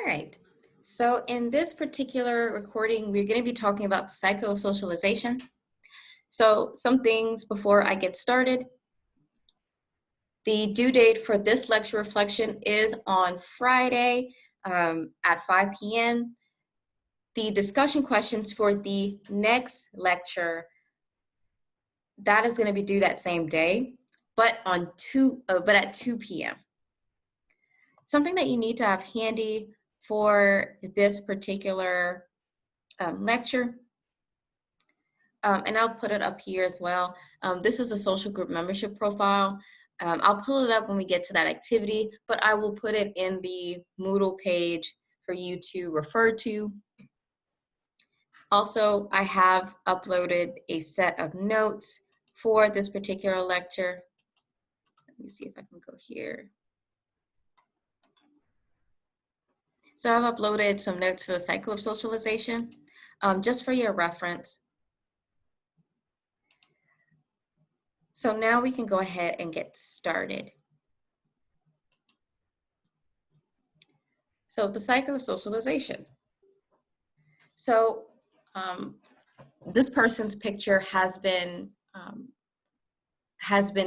All right. So in this particular recording, we're going to be talking about psychosocialization. So some things before I get started. The due date for this lecture reflection is on Friday at 5 p.m. The discussion questions for the next lecture, that is going to be due that same day, but at 2 p.m. Something that you need to have handy for this particular lecture, and I'll put it up here as well. This is a social group membership profile. I'll pull it up when we get to that activity, but I will put it in the Moodle page for you to refer to. Also, I have uploaded a set of notes for this particular lecture. Let me see if I can go here. So I've uploaded some notes for the cycle of socialization, just for your reference. So now we can go ahead and get started. So the cycle of socialization. So this person's picture has been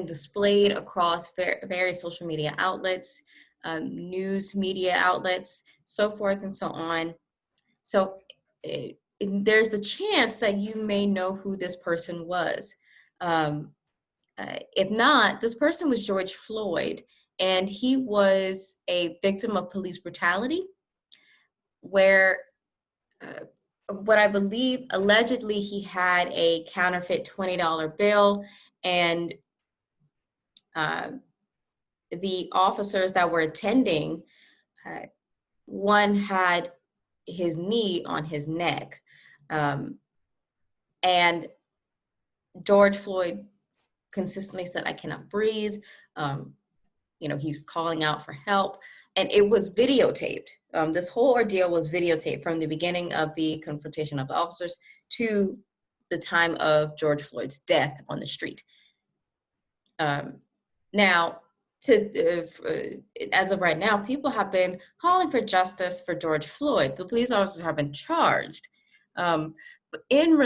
displayed across various social media outlets, news media outlets, so forth and so on. So there's the chance that you may know who this person was. If not, this person was George Floyd, and he was a victim of police brutality, where what I believe, allegedly, he had a counterfeit $20 bill, and the officers that were attending, one had his knee on his neck, and George Floyd consistently said, "I cannot breathe." He was calling out for help, and it was videotaped. This whole ordeal was videotaped from the beginning of the confrontation of the officers to the time of George Floyd's death on the street. Now, as of right now, people have been calling for justice for George Floyd. The police officers have been charged. But into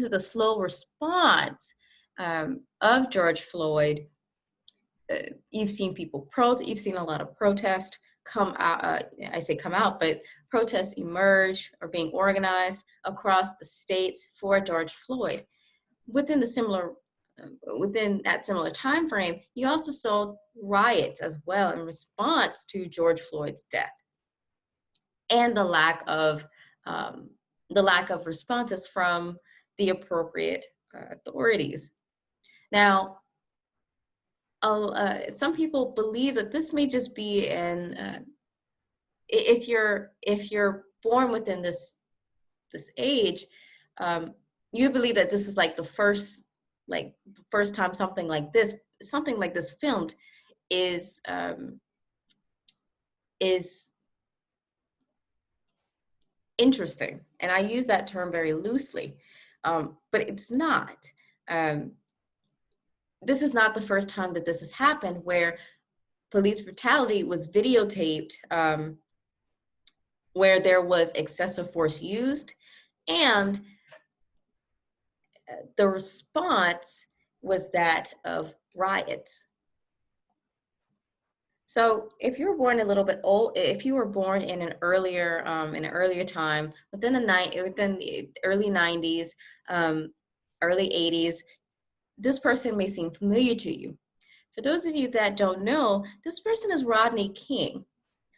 the slow response of George Floyd, you've seen you've seen a lot of protests come out. I say come out, but protests emerge or being organized across the states for George Floyd. Within that similar time frame, you also saw riots as well in response to George Floyd's death, and the lack of responses from the appropriate authorities. Now, some people believe that this may just be if you're born within this age, you believe that this is like the first time something like this filmed is interesting, and I use that term very loosely, but it's not. This is not the first time that this has happened, where police brutality was videotaped, where there was excessive force used, and the response was that of riots. So if you're born a little bit old, if you were born in an earlier time, within the early 90s, early 80s, this person may seem familiar to you. For those of you that don't know, this person is Rodney King.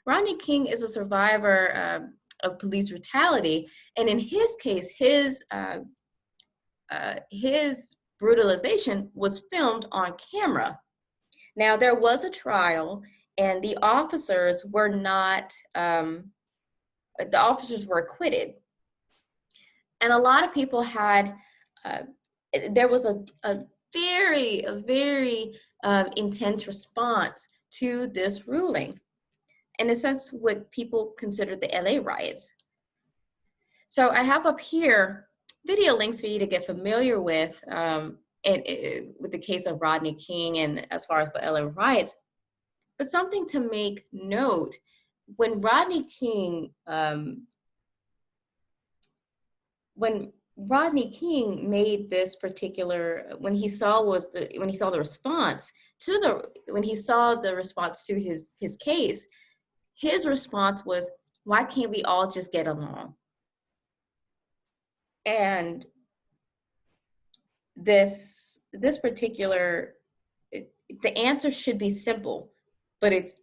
Rodney King is a survivor of police brutality, and in his case, his brutalization was filmed on camera. Now, there was a trial, and the officers were acquitted. And a lot of people had, there was a very intense response to this ruling. In a sense, what people considered the LA riots. So I have up here video links for you to get familiar with, with the case of Rodney King and as far as the LA riots. But something to make note when Rodney King, when Rodney King made this particular, when he saw the response when he saw the response to his case, his response was, why can't we all just get along? And this particular, the answer should be simple, but it's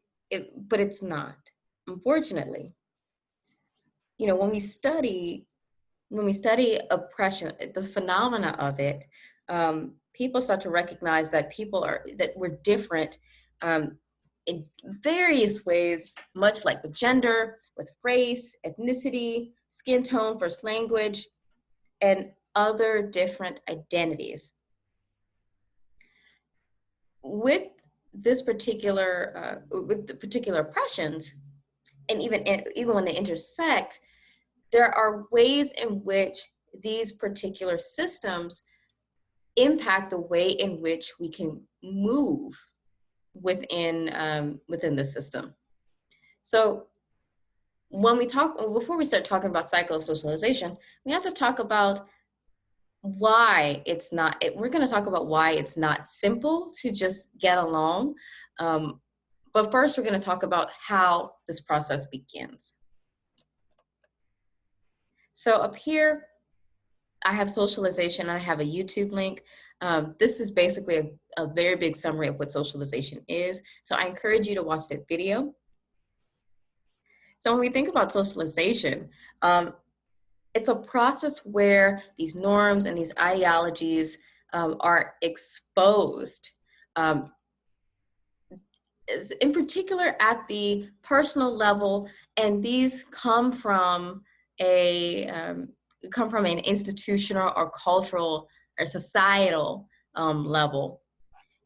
not, unfortunately. You know, when we study oppression, the phenomena of it, people start to recognize that that we're different, in various ways, much like with gender, with race, ethnicity, skin tone, first language, and other different identities. With with the particular oppressions, and even when they intersect, there are ways in which these particular systems impact the way in which we can move within the system. So before we start talking about psychosocialization, we have to talk about why it's not. We're going to talk about why it's not simple to just get along. But first, we're going to talk about how this process begins. So up here, I have socialization, and I have a YouTube link. This is basically a very big summary of what socialization is. So I encourage you to watch that video. So when we think about socialization, it's a process where these norms and these ideologies are exposed, in particular at the personal level, and these come from an institutional or cultural or societal level.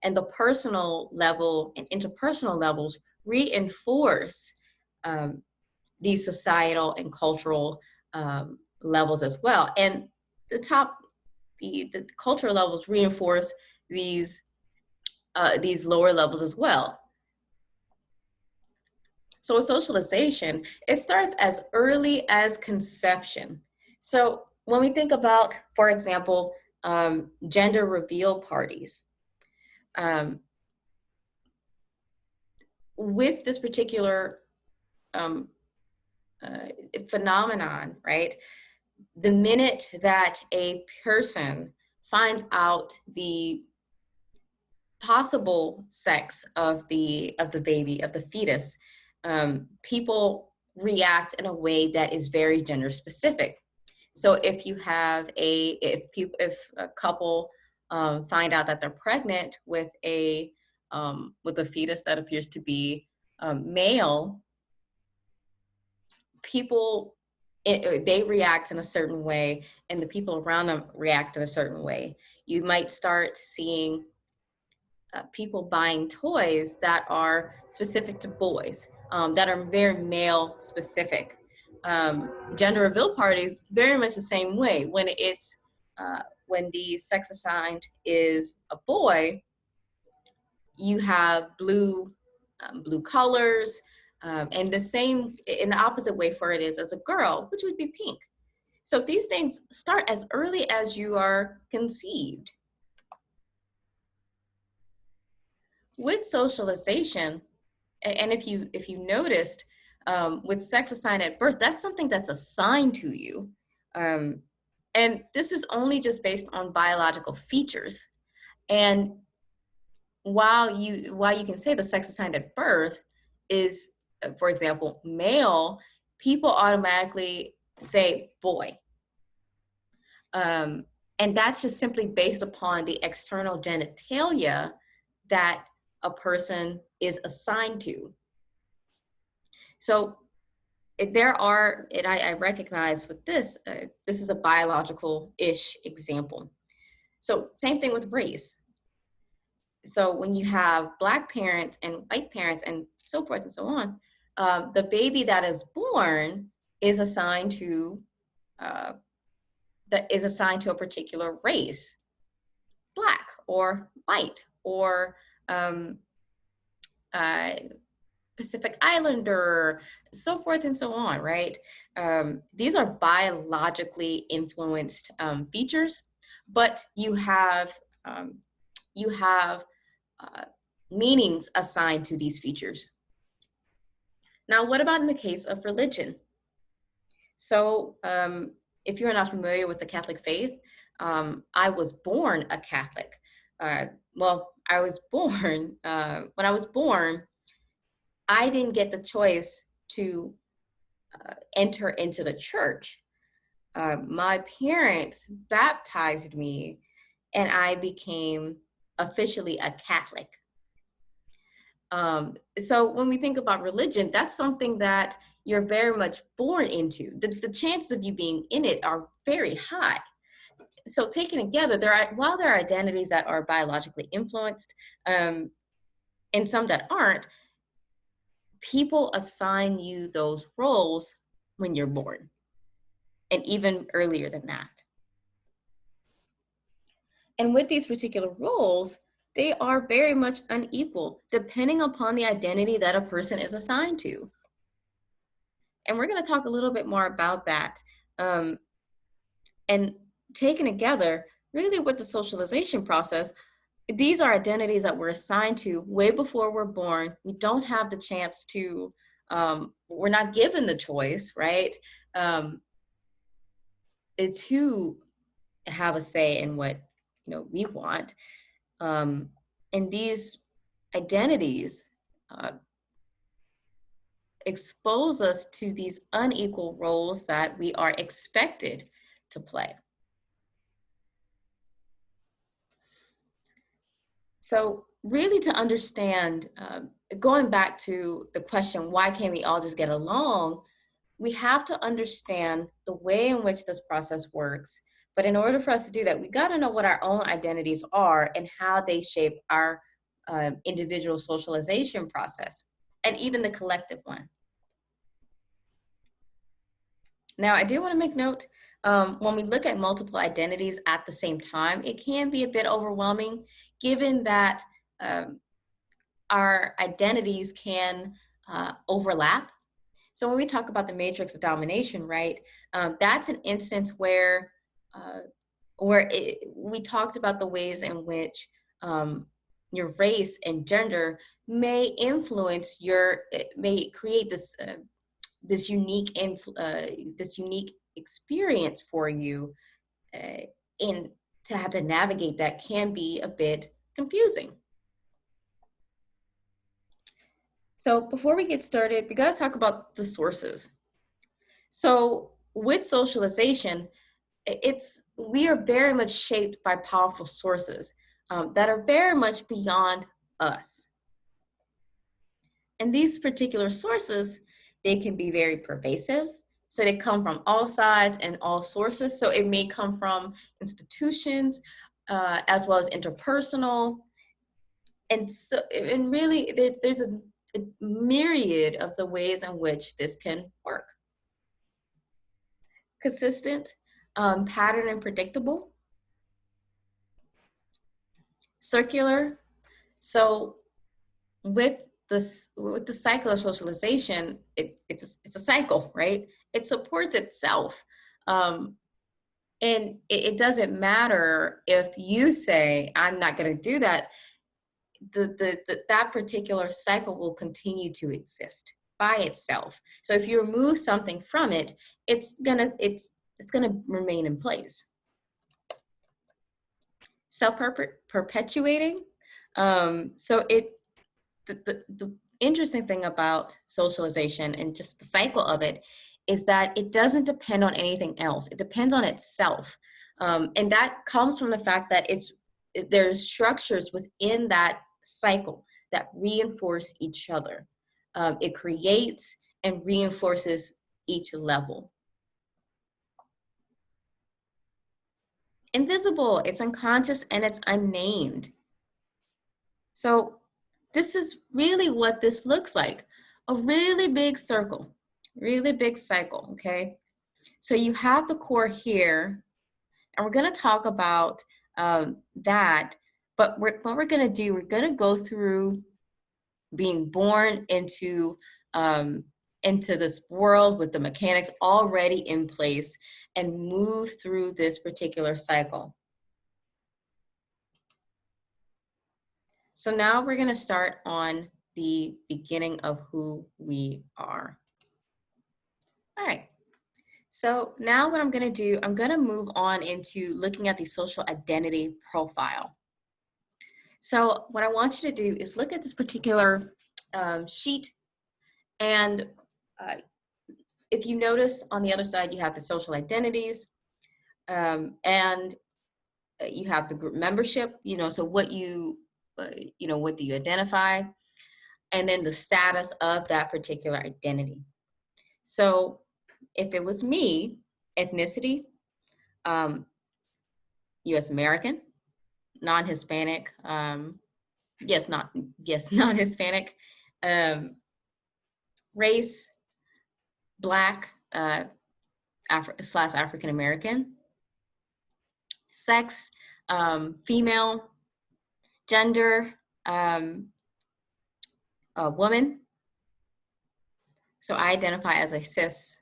And the personal level and interpersonal levels reinforce these societal and cultural levels as well. And the cultural levels reinforce these lower levels as well. So with socialization, it starts as early as conception. So when we think about, for example, gender reveal parties, with this particular phenomenon, right? The minute that a person finds out the possible sex of the baby, of the fetus, people react in a way that is very gender specific. So if you have if a couple find out that they're pregnant with a fetus that appears to be male, people they react in a certain way, and the people around them react in a certain way. You might start seeing people buying toys that are specific to boys, that are very male specific. Gender reveal parties, very much the same way. When the sex assigned is a boy, you have blue colors, and the same in the opposite way for it is as a girl, which would be pink. So these things start as early as you are conceived. With socialization, and if you noticed, with sex assigned at birth, that's something that's assigned to you. And this is only just based on biological features. And while you can say the sex assigned at birth is, for example, male, people automatically say boy. And that's just simply based upon the external genitalia that a person is assigned to. So I recognize with this, this is a biological-ish example. So same thing with race. So when you have Black parents and white parents and so forth and so on, the baby that is born is assigned to a particular race, Black or white or Pacific Islander, so forth and so on, right? These are biologically influenced features, but um, you have uh, meanings assigned to these features. Now, what about in the case of religion? So, if you're not familiar with the Catholic faith, I was born a Catholic. Well, I was born, when I was born, I didn't get the choice to enter into the church. My parents baptized me, and I became officially a Catholic. So when we think about religion, that's something that you're very much born into. The chances of you being in it are very high. So taken together, while there are identities that are biologically influenced, and some that aren't, people assign you those roles when you're born, and even earlier than that. And with these particular roles, they are very much unequal depending upon the identity that a person is assigned to. And we're going to talk a little bit more about that. And taken together, really with the socialization process, these are identities that we're assigned to way before we're born. We don't have the chance to, we're not given the choice, right? To have a say in what we want. And these identities uh, expose us to these unequal roles that we are expected to play. So really to understand, going back to the question, why can't we all just get along? We have to understand the way in which this process works. But in order for us to do that, we got to know what our own identities are and how they shape our individual socialization process, and even the collective one. Now, I do want to make note, when we look at multiple identities at the same time, it can be a bit overwhelming, given that our identities can overlap. So when we talk about the matrix of domination, right, that's an instance where we talked about the ways in which your race and gender may influence may create this unique this unique experience for you, in to have to navigate that can be a bit confusing. So before we get started, we got to talk about the sources. So with socialization, we are very much shaped by powerful sources that are very much beyond us. And these particular sources, they can be very pervasive. So they come from all sides and all sources. So it may come from institutions, as well as interpersonal. And really, there's a myriad of the ways in which this can work. Consistent, pattern and predictable. Circular. So with the cycle of socialization, it's a cycle, right? It supports itself. And it doesn't matter if you say, I'm not going to do that, that particular cycle will continue to exist by itself. So if you remove something from it, it's gonna remain in place. Self-perpetuating. So the interesting thing about socialization and just the cycle of it is that it doesn't depend on anything else. It depends on itself. And that comes from the fact that there's structures within that cycle that reinforce each other. It creates and reinforces each level. Invisible, it's unconscious and it's unnamed. So this is really what this looks like. A really big circle, really big cycle, okay? So you have the core here, and we're gonna talk about that, but what we're gonna do, we're gonna go through being born into this world with the mechanics already in place and move through this particular cycle. So now we're going to start on the beginning of who we are. All right. So now what I'm going to do, I'm going to move on into looking at the social identity profile. So what I want you to do is look at this particular sheet, and if you notice on the other side, you have the social identities, and you have the group membership, so what what do you identify, and then the status of that particular identity. So if it was me, ethnicity, US American, non-Hispanic, non-Hispanic, race, Black, African American, sex, female, gender, woman. So I identify as a cis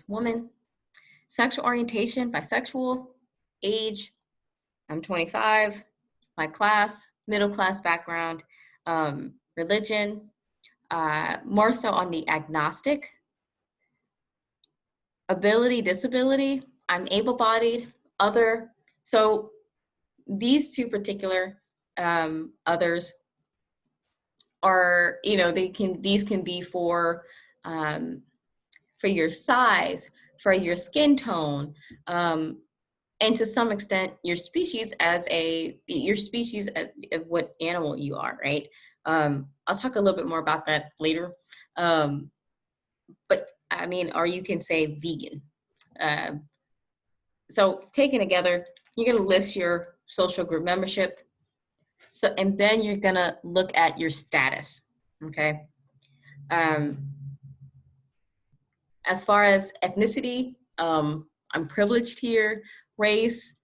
woman. Sexual orientation, bisexual. Age, I'm 25. My class, middle class background. Religion, more so on the agnostic. Ability, disability, I'm able-bodied, other. So these two particular others are, these can be for your size, for your skin tone, and to some extent your species of what animal you are, right? I'll talk a little bit more about that later. But I mean, or you can say vegan. So taken together, you're gonna list your social group membership. So, and then you're gonna look at your status, okay? As far as ethnicity, I'm privileged here. Race,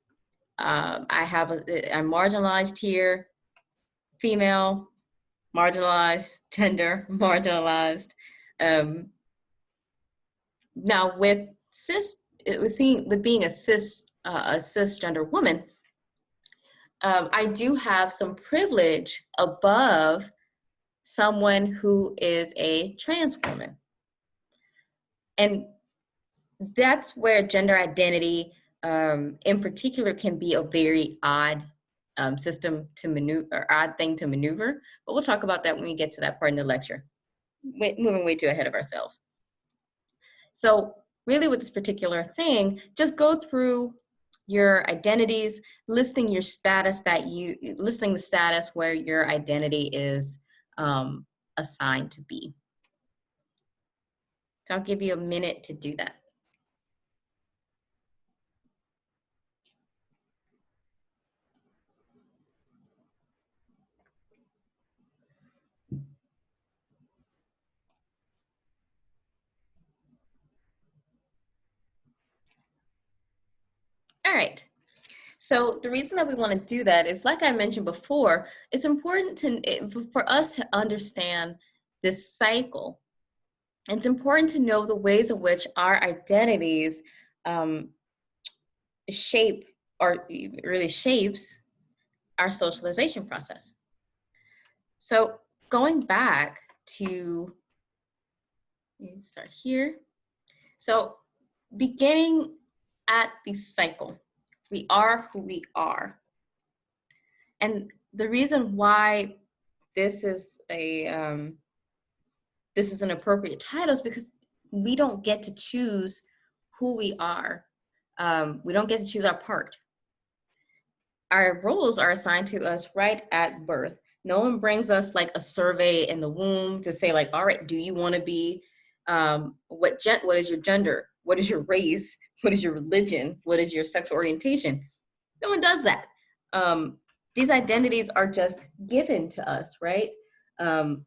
I'm marginalized here. Female, marginalized. Gender, marginalized. Now with being a cisgender woman, I do have some privilege above someone who is a trans woman. And that's where gender identity in particular can be a very odd system to maneuver, or odd thing to maneuver. But we'll talk about that when we get to that part in the lecture. Moving way too ahead of ourselves. So really with this particular thing, just go through your identities, listing the status where your identity is assigned to be. So I'll give you a minute to do that. All right. So the reason that we want to do that is, like I mentioned before, it's important for us to understand this cycle. It's important to know the ways in which our identities shape, or really shapes, our socialization process. So going back to, start here. So beginning at the cycle, we are who we are. And the reason why this is an appropriate title is because we don't get to choose who we are. We don't get to choose our part. Our roles are assigned to us right at birth. No one brings us like a survey in the womb to say like, all right, do you want to be, what is your gender? What is your race? What is your religion? What is your sexual orientation? No one does that. These identities are just given to us, right? So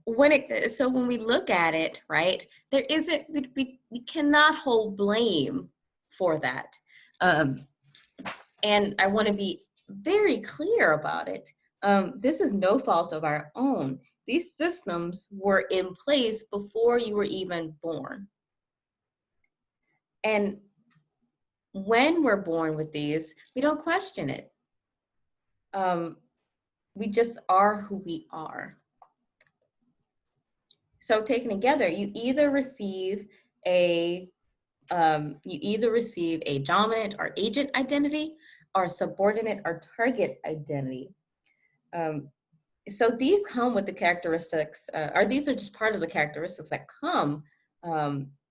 when we look at it, right, there isn't, we cannot hold blame for that. And I want to be very clear about it. This is no fault of our own. These systems were in place before you were even born. And when we're born with these, we don't question it. We just are who we are. So taken together, you either receive a dominant or agent identity, or subordinate or target identity. So these come with the characteristics, or these are just part of the characteristics that come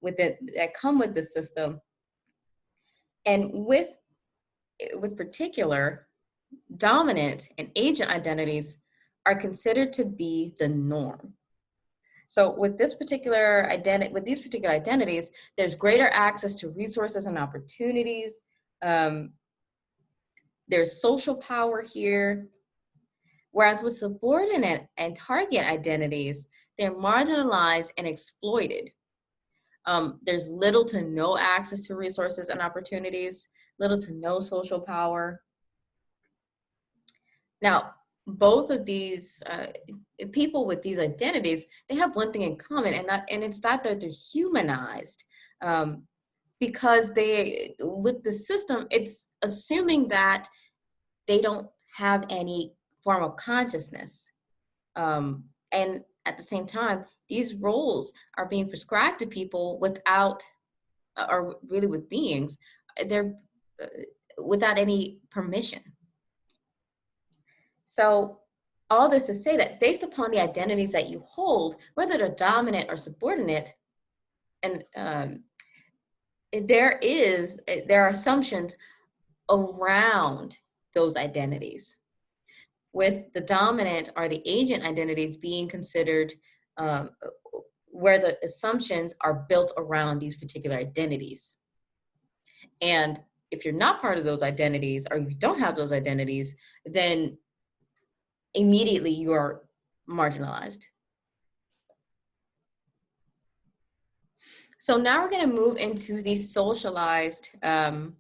with it, that come with the system. And with particular, dominant and agent identities are considered to be the norm. So with these particular identities, there's greater access to resources and opportunities. There's social power here. Whereas with subordinate and target identities, they're marginalized and exploited. There's little to no access to resources and opportunities, little to no social power. Now, both of these people with these identities, they have one thing in common, and it's that they're humanized. Because with the system, it's assuming that they don't have any form of consciousness. And at the same time, these roles are being prescribed to people without, or really with beings, they're without any permission. So all this to say that based upon the identities that you hold, whether they're dominant or subordinate, and there are assumptions around those identities, with the dominant or the agent identities being considered where the assumptions are built around these particular identities. And if you're not part of those identities, or you don't have those identities, then immediately you're marginalized. So now we're going to move into the socialized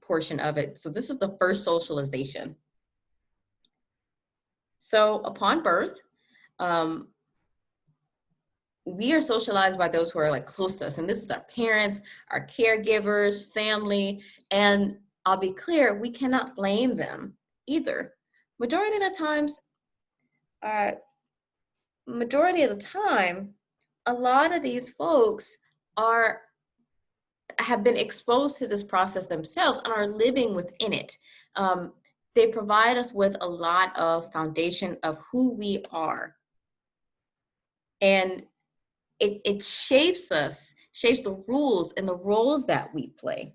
portion of it. So this is the first socialization. So upon birth, we are socialized by those who are like close to us. And this is our parents, our caregivers, family. And I'll be clear, we cannot blame them either. Majority of the time, a lot of these folks have been exposed to this process themselves and are living within it. They provide us with a lot of foundation of who we are. And it shapes us, shapes the rules and the roles that we play.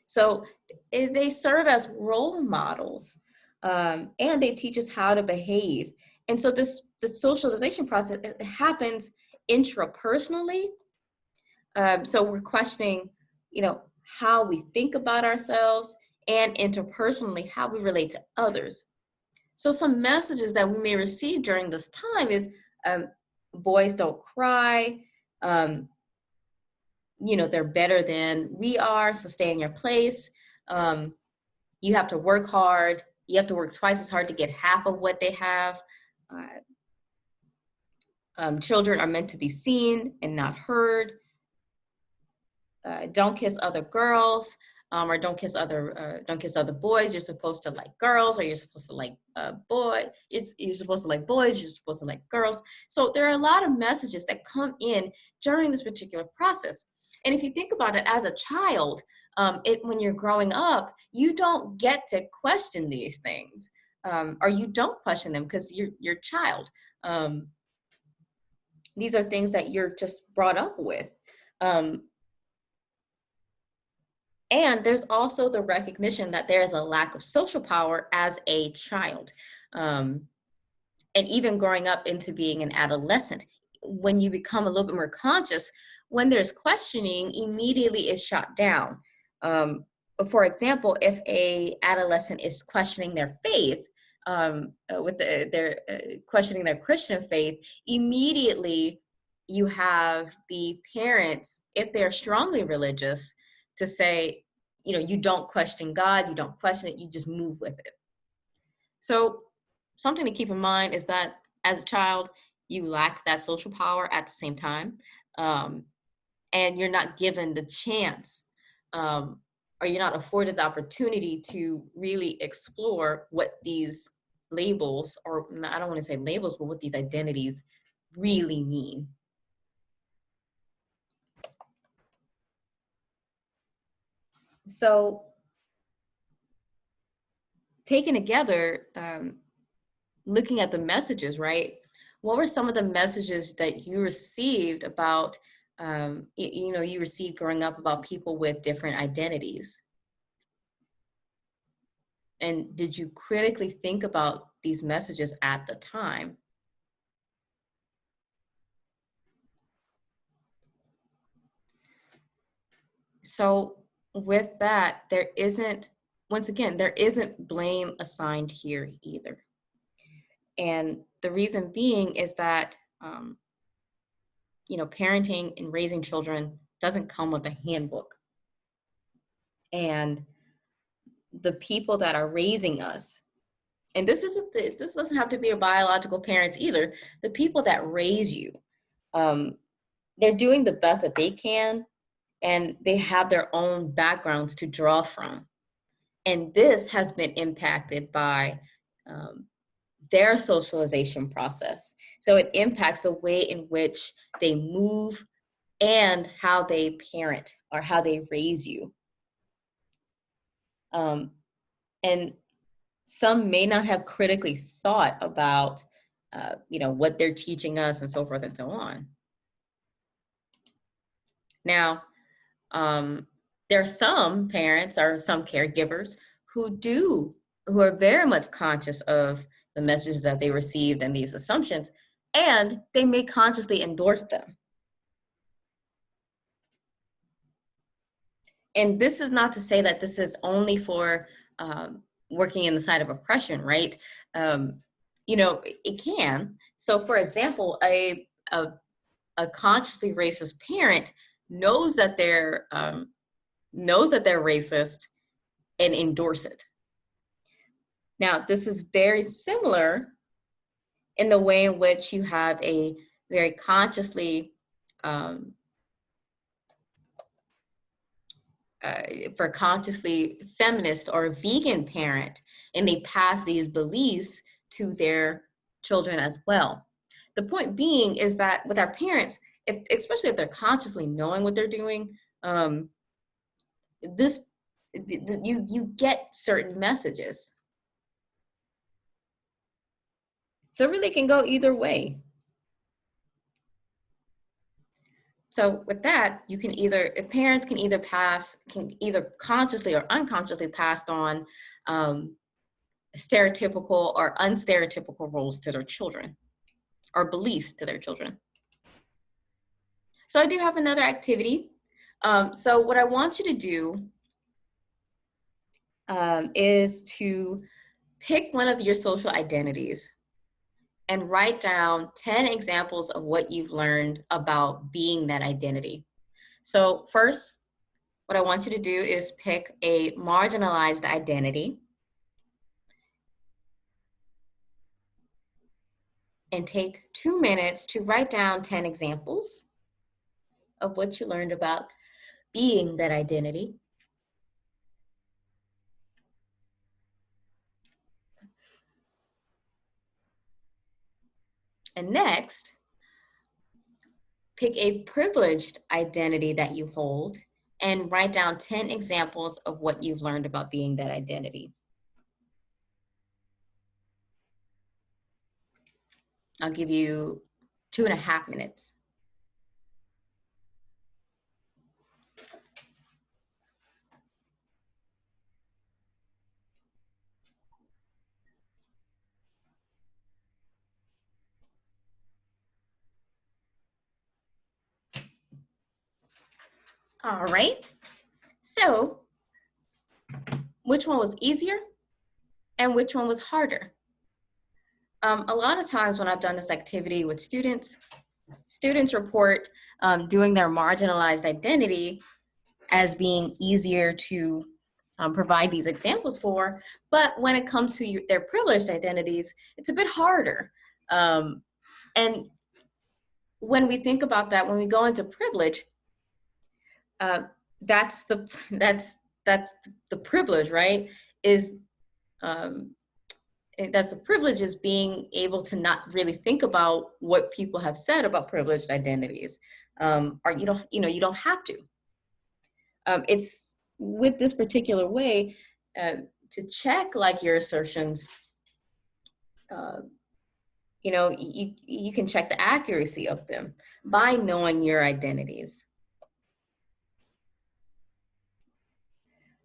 So they serve as role models, and they teach us how to behave. And so the socialization process, it happens intrapersonally. So we're questioning, how we think about ourselves, and interpersonally, how we relate to others. So some messages that we may receive during this time is, boys don't cry, they're better than we are, so stay in your place. You have to work hard. You have to work twice as hard to get half of what they have. Children are meant to be seen and not heard. Don't kiss other girls, or don't kiss other boys. You're supposed to like girls, or you're supposed to like boys. You're supposed to like boys. You're supposed to like girls. So there are a lot of messages that come in during this particular process. And if you think about it as a child, when you're growing up, you don't get to question these things, or you don't question them because you're a child. These are things that you're just brought up with. And there's also the recognition that there is a lack of social power as a child. And even growing up into being an adolescent, when you become a little bit more conscious, when there's questioning, immediately it's shot down. For example, if a adolescent is questioning their faith, they're questioning their Christian faith, immediately you have the parents, if they're strongly religious, to say, you don't question God, you don't question it, you just move with it. So something to keep in mind is that as a child, you lack that social power at the same time. Um, and you're not given the chance, um, or you're not afforded the opportunity to really explore what these labels, or I don't want to say labels, but what these identities really mean. So taken together, looking at the messages, right? What were some of the messages that you received about, you received growing up about people with different identities? And did you critically think about these messages at the time? So with that, once again, there isn't blame assigned here either. And the reason being is that, parenting and raising children doesn't come with a handbook. And the people that are raising us, and this doesn't have to be your biological parents either, the people that raise you, um, they're doing the best that they can, and they have their own backgrounds to draw from. And this has been impacted by um, their socialization process. So it impacts the way in which they move and how they parent or how they raise you. And some may not have critically thought about, what they're teaching us and so forth and so on. Now, there are some parents or some caregivers who are very much conscious of the messages that they received and these assumptions, and they may consciously endorse them. And this is not to say that this is only for working in the side of oppression, right? Um, it can. So, for example, a consciously racist parent knows that they're racist and endorse it. Now, this is very similar in the way in which you have a very consciously, for consciously feminist or vegan parent, and they pass these beliefs to their children as well. The point being is that with our parents, especially if they're consciously knowing what they're doing, you get certain messages. So it really can go either way. So with that, parents can either consciously or unconsciously passed on stereotypical or unstereotypical roles to their children or beliefs to their children. So I do have another activity. So what I want you to do is to pick one of your social identities and write down 10 examples of what you've learned about being that identity. So first, what I want you to do is pick a marginalized identity and take 2 minutes to write down 10 examples of what you learned about being that identity. And next, pick a privileged identity that you hold and write down 10 examples of what you've learned about being that identity. I'll give you 2.5 minutes. All right. So, which one was easier and which one was harder? A lot of times when I've done this activity with students report doing their marginalized identity as being easier to provide these examples for. But when it comes to their privileged identities, it's a bit harder. And when we think about that, when we go into privilege, that's the privilege, right? Is that's a privilege, is being able to not really think about what people have said about privileged identities, or you don't have to. It's with this particular way to check like your assertions. Uh, you can check the accuracy of them by knowing your identities.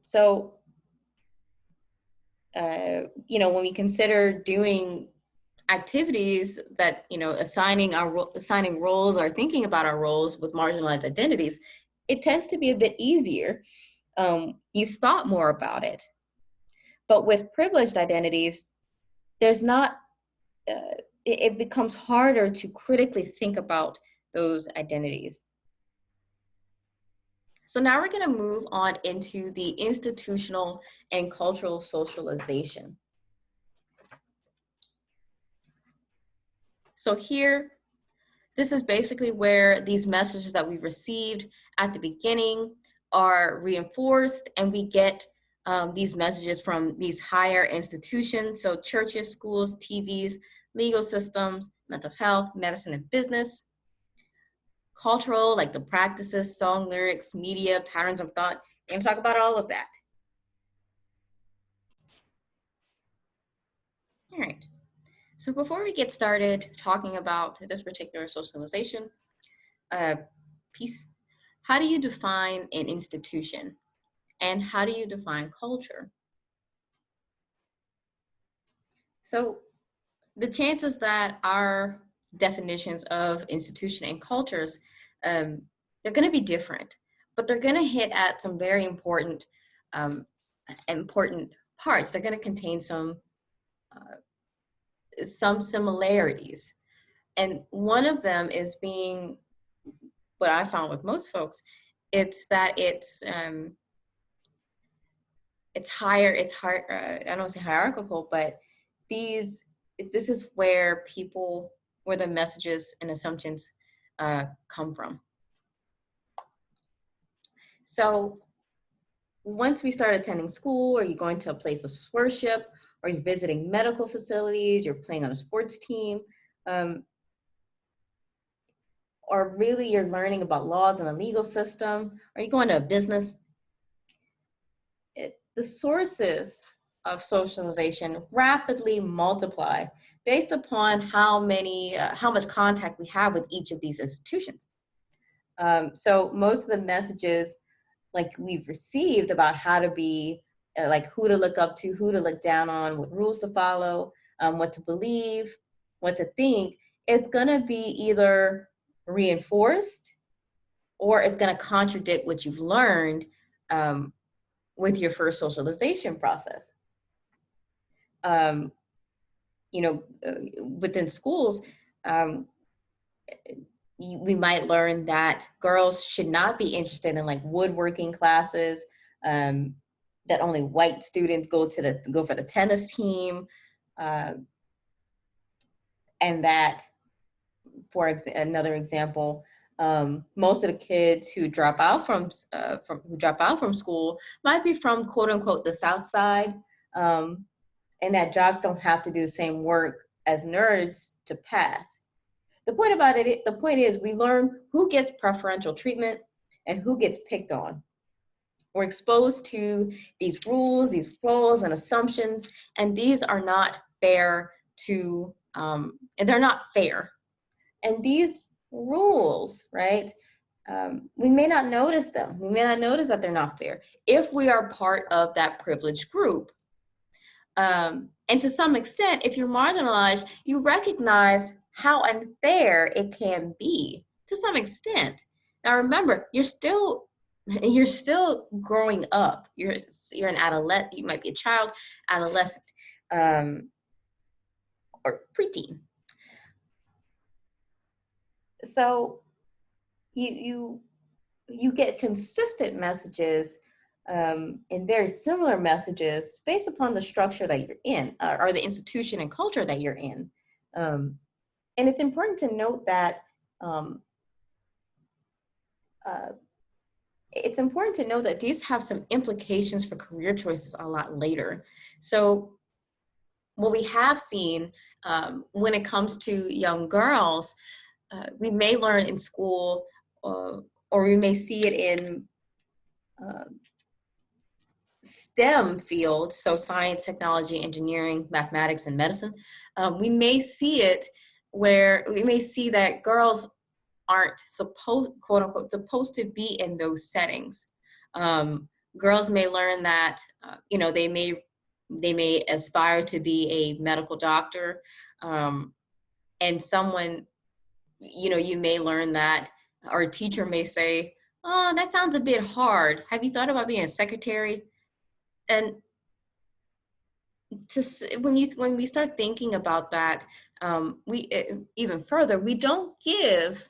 So, when we consider doing activities that, assigning roles or thinking about our roles with marginalized identities, it tends to be a bit easier. You've thought more about it. But with privileged identities, there's not, it becomes harder to critically think about those identities. So now we're going to move on into the institutional and cultural socialization. So here, this is basically where these messages that we received at the beginning are reinforced, and we get these messages from these higher institutions, so churches, schools, TVs, legal systems, mental health, medicine, and business. Cultural, like the practices, song lyrics, media, patterns of thought. We're going to talk about all of that. All right. So before we get started talking about this particular socialization piece, how do you define an institution? And how do you define culture? So the chances that our definitions of institution and cultures, they're going to be different, but they're going to hit at some very important parts. They're going to contain some similarities. And one of them is being, what I found with most folks, it's that it's higher, I don't want to say hierarchical, but this is where the messages and assumptions come from. So once we start attending school, or you're going to a place of worship, or you're visiting medical facilities, you're playing on a sports team, or really you're learning about laws and the legal system, or you're going to a business, the sources of socialization rapidly multiply based upon how much contact we have with each of these institutions. So most of the messages like we've received about how to be, like who to look up to, who to look down on, what rules to follow, what to believe, what to think, it's gonna be either reinforced or it's gonna contradict what you've learned with your first socialization process. Within schools, we might learn that girls should not be interested in like woodworking classes, that only white students go for the tennis team, and that, for another example, most of the kids who drop out from school might be from quote unquote the South Side, and that jocks don't have to do the same work as nerds to pass. The point is we learn who gets preferential treatment and who gets picked on. We're exposed to these rules, these roles and assumptions, and these are not fair and they're not fair. And these rules, right, we may not notice them. We may not notice that they're not fair if we are part of that privileged group. And to some extent, if you're marginalized, you recognize how unfair it can be to some extent. Now, remember, you're still growing up. You're an adolescent. You might be a child, adolescent, or preteen. So you get consistent messages and very similar messages based upon the structure that you're in, or the institution and culture that you're in. And it's important to note that um, uh, these have some implications for career choices a lot later. So what we have seen when it comes to young girls, we may learn in school, or we may see it in uh, STEM fields, so science, technology, engineering, mathematics, and medicine. We may see it where we may see that girls aren't supposed, quote unquote, supposed to be in those settings. Girls may learn that, they may aspire to be a medical doctor, and someone, you may learn that, or a teacher may say, "Oh, that sounds a bit hard. Have you thought about being a secretary?" And when we start thinking about that, even further, we don't give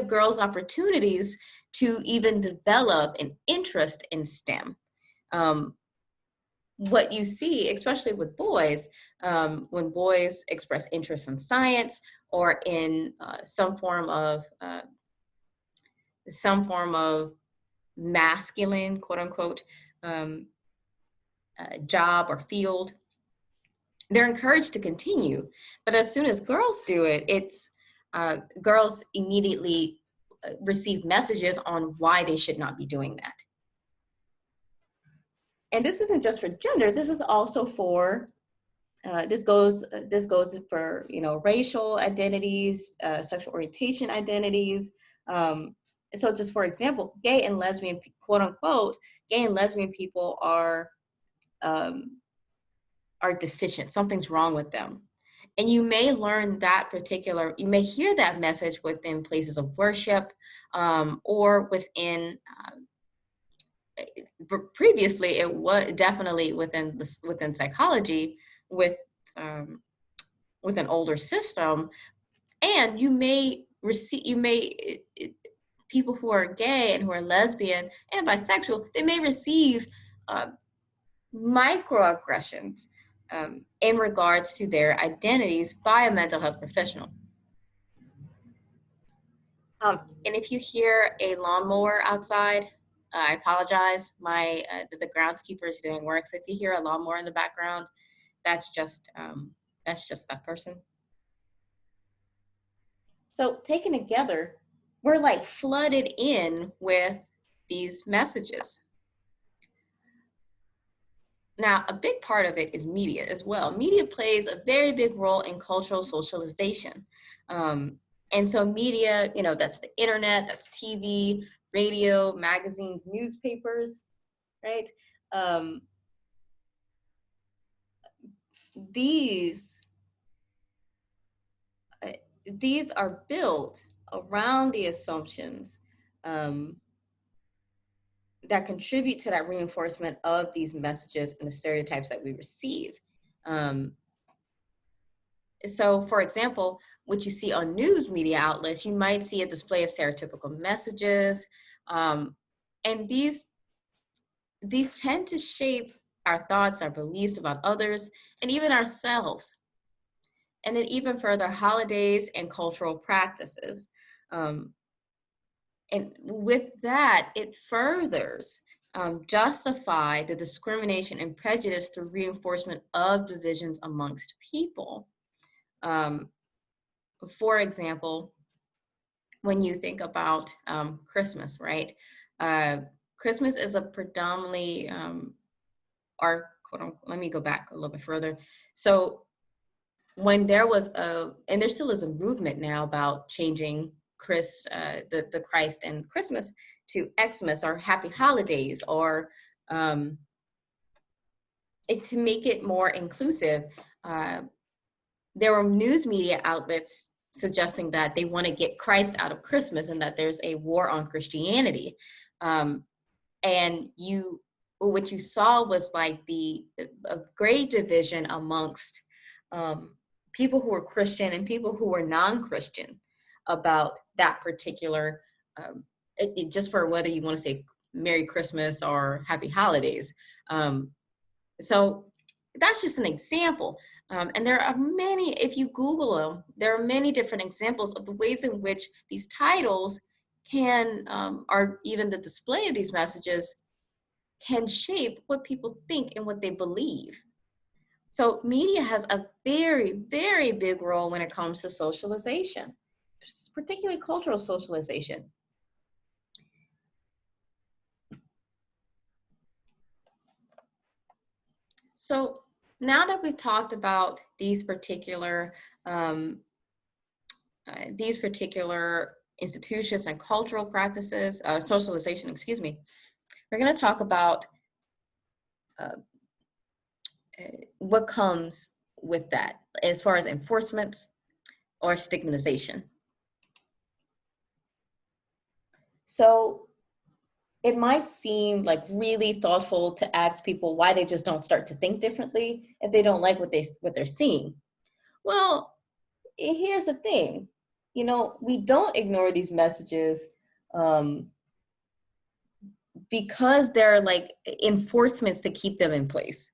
girls opportunities to even develop an interest in STEM. Um, what you see, especially with boys, when boys express interest in science or in some form of masculine, quote unquote, um, job or field, they're encouraged to continue. But as soon as girls do it, it's girls immediately receive messages on why they should not be doing that. And this isn't just for gender. This is also for this goes for racial identities, sexual orientation identities. So just for example, gay and lesbian, quote unquote, gay and lesbian people um, are deficient. Something's wrong with them. And you may you may hear that message within places of worship, or previously it was definitely within psychology with, with an older system. And people who are gay and who are lesbian and bisexual, they may receive uh, microaggressions in regards to their identities by a mental health professional. And if you hear a lawnmower outside, I apologize. The groundskeeper is doing work, so if you hear a lawnmower in the background, that's just that person. So taken together, we're like flooded in with these messages. Now, a big part of it is media as well. Media plays a very big role in cultural socialization. And so media, that's the internet, that's TV, radio, magazines, newspapers, right? Um, these, uh, these are built around the assumptions um, that contribute to that reinforcement of these messages and the stereotypes that we receive. Um, So, for example, what you see on news media outlets, you might see a display of stereotypical messages, and these tend to shape our thoughts, our beliefs about others, and even ourselves. And then even further, holidays and cultural practices. Um, and with that, it furthers justify the discrimination and prejudice through reinforcement of divisions amongst people. Um, for example, when you think about Christmas, right? Christmas is a predominantly, let me go back a little bit further. So when and there still is a movement now about changing the Christ and Christmas to Xmas or Happy Holidays, or it's to make it more inclusive. There were news media outlets suggesting that they want to get Christ out of Christmas and that there's a war on Christianity. And what you saw was like a great division amongst people who were Christian and people who were non-Christian about that particular, just for whether you want to say Merry Christmas or Happy Holidays. So that's just an example. And there are many, if you Google them, there are many different examples of the ways in which these titles can, or even the display of these messages, can shape what people think and what they believe. So media has a very, very big role when it comes to socialization, particularly cultural socialization. So now that we've talked about these particular institutions and cultural practices, socialization, excuse me, we're going to talk about what comes with that as far as enforcements or stigmatization. So it might seem like really thoughtful to ask people why they just don't start to think differently if they don't like what they're seeing. Well, here's the thing, you know, we don't ignore these messages because they're like enforcements to keep them in place.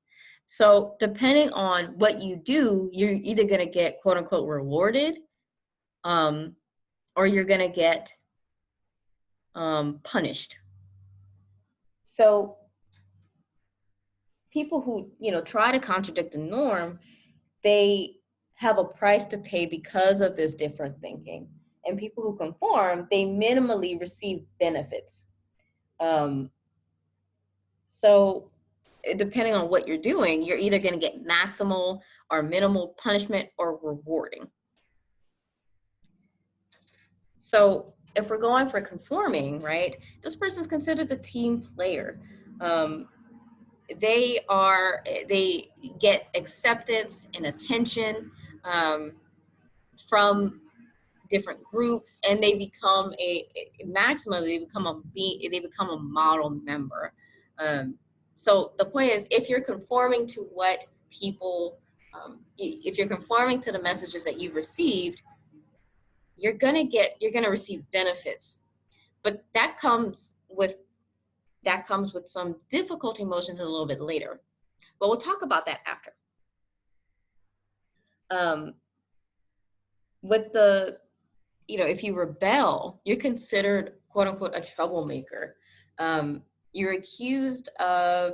So depending on what you do, you're either going to get quote unquote rewarded, or you're going to get punished. So people who, you know, try to contradict the norm, they have a price to pay because of this different thinking. And people who conform, they minimally receive benefits. So depending on what you're doing, you're either going to get maximal or minimal punishment or rewarding. So if we're going for conforming, right, this person's considered the team player. They get acceptance and attention from different groups, and they become they become a model member. So the point is, if you're conforming to what people, if you're conforming to the messages that you've received, you're gonna receive benefits, but that comes with some difficult emotions a little bit later. But we'll talk about that after. With the, you know, if you rebel, you're considered quote unquote a troublemaker. You're accused of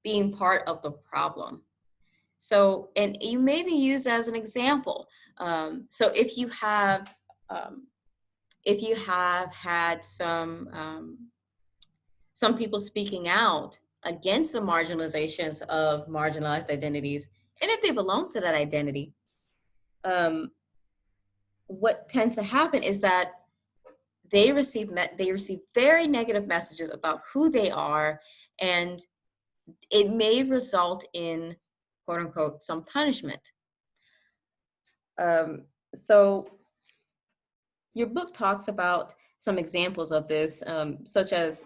being part of the problem. So, and you may be used as an example. So if you have had some people speaking out against the marginalizations of marginalized identities, and if they belong to that identity, what tends to happen is that they receive very negative messages about who they are, and it may result in quote unquote some punishment. So your book talks about some examples of this, such as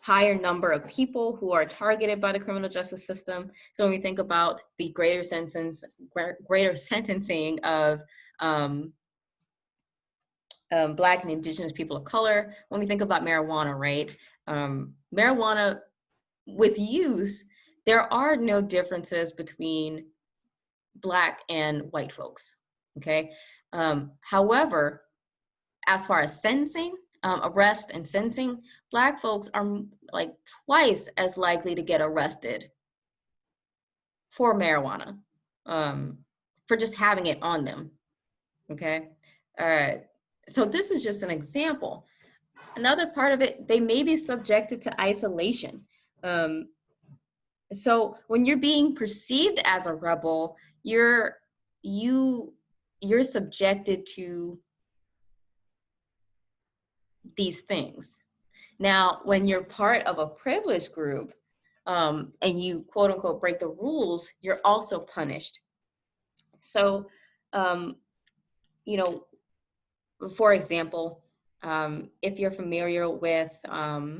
higher number of people who are targeted by the criminal justice system. So when we think about the greater sentencing of Black and Indigenous people of color, when we think about marijuana, right? Marijuana with use, there are no differences between Black and white folks, okay? However, as far as sentencing, arrest and sentencing, Black folks are like twice as likely to get arrested for marijuana, for just having it on them, okay? So this is just an example. Another part of it, they may be subjected to isolation. So when you're being perceived as a rebel, you're subjected to these things. Now, when you're part of a privileged group, and you quote unquote break the rules, you're also punished. So, you know, for example, if you're familiar with How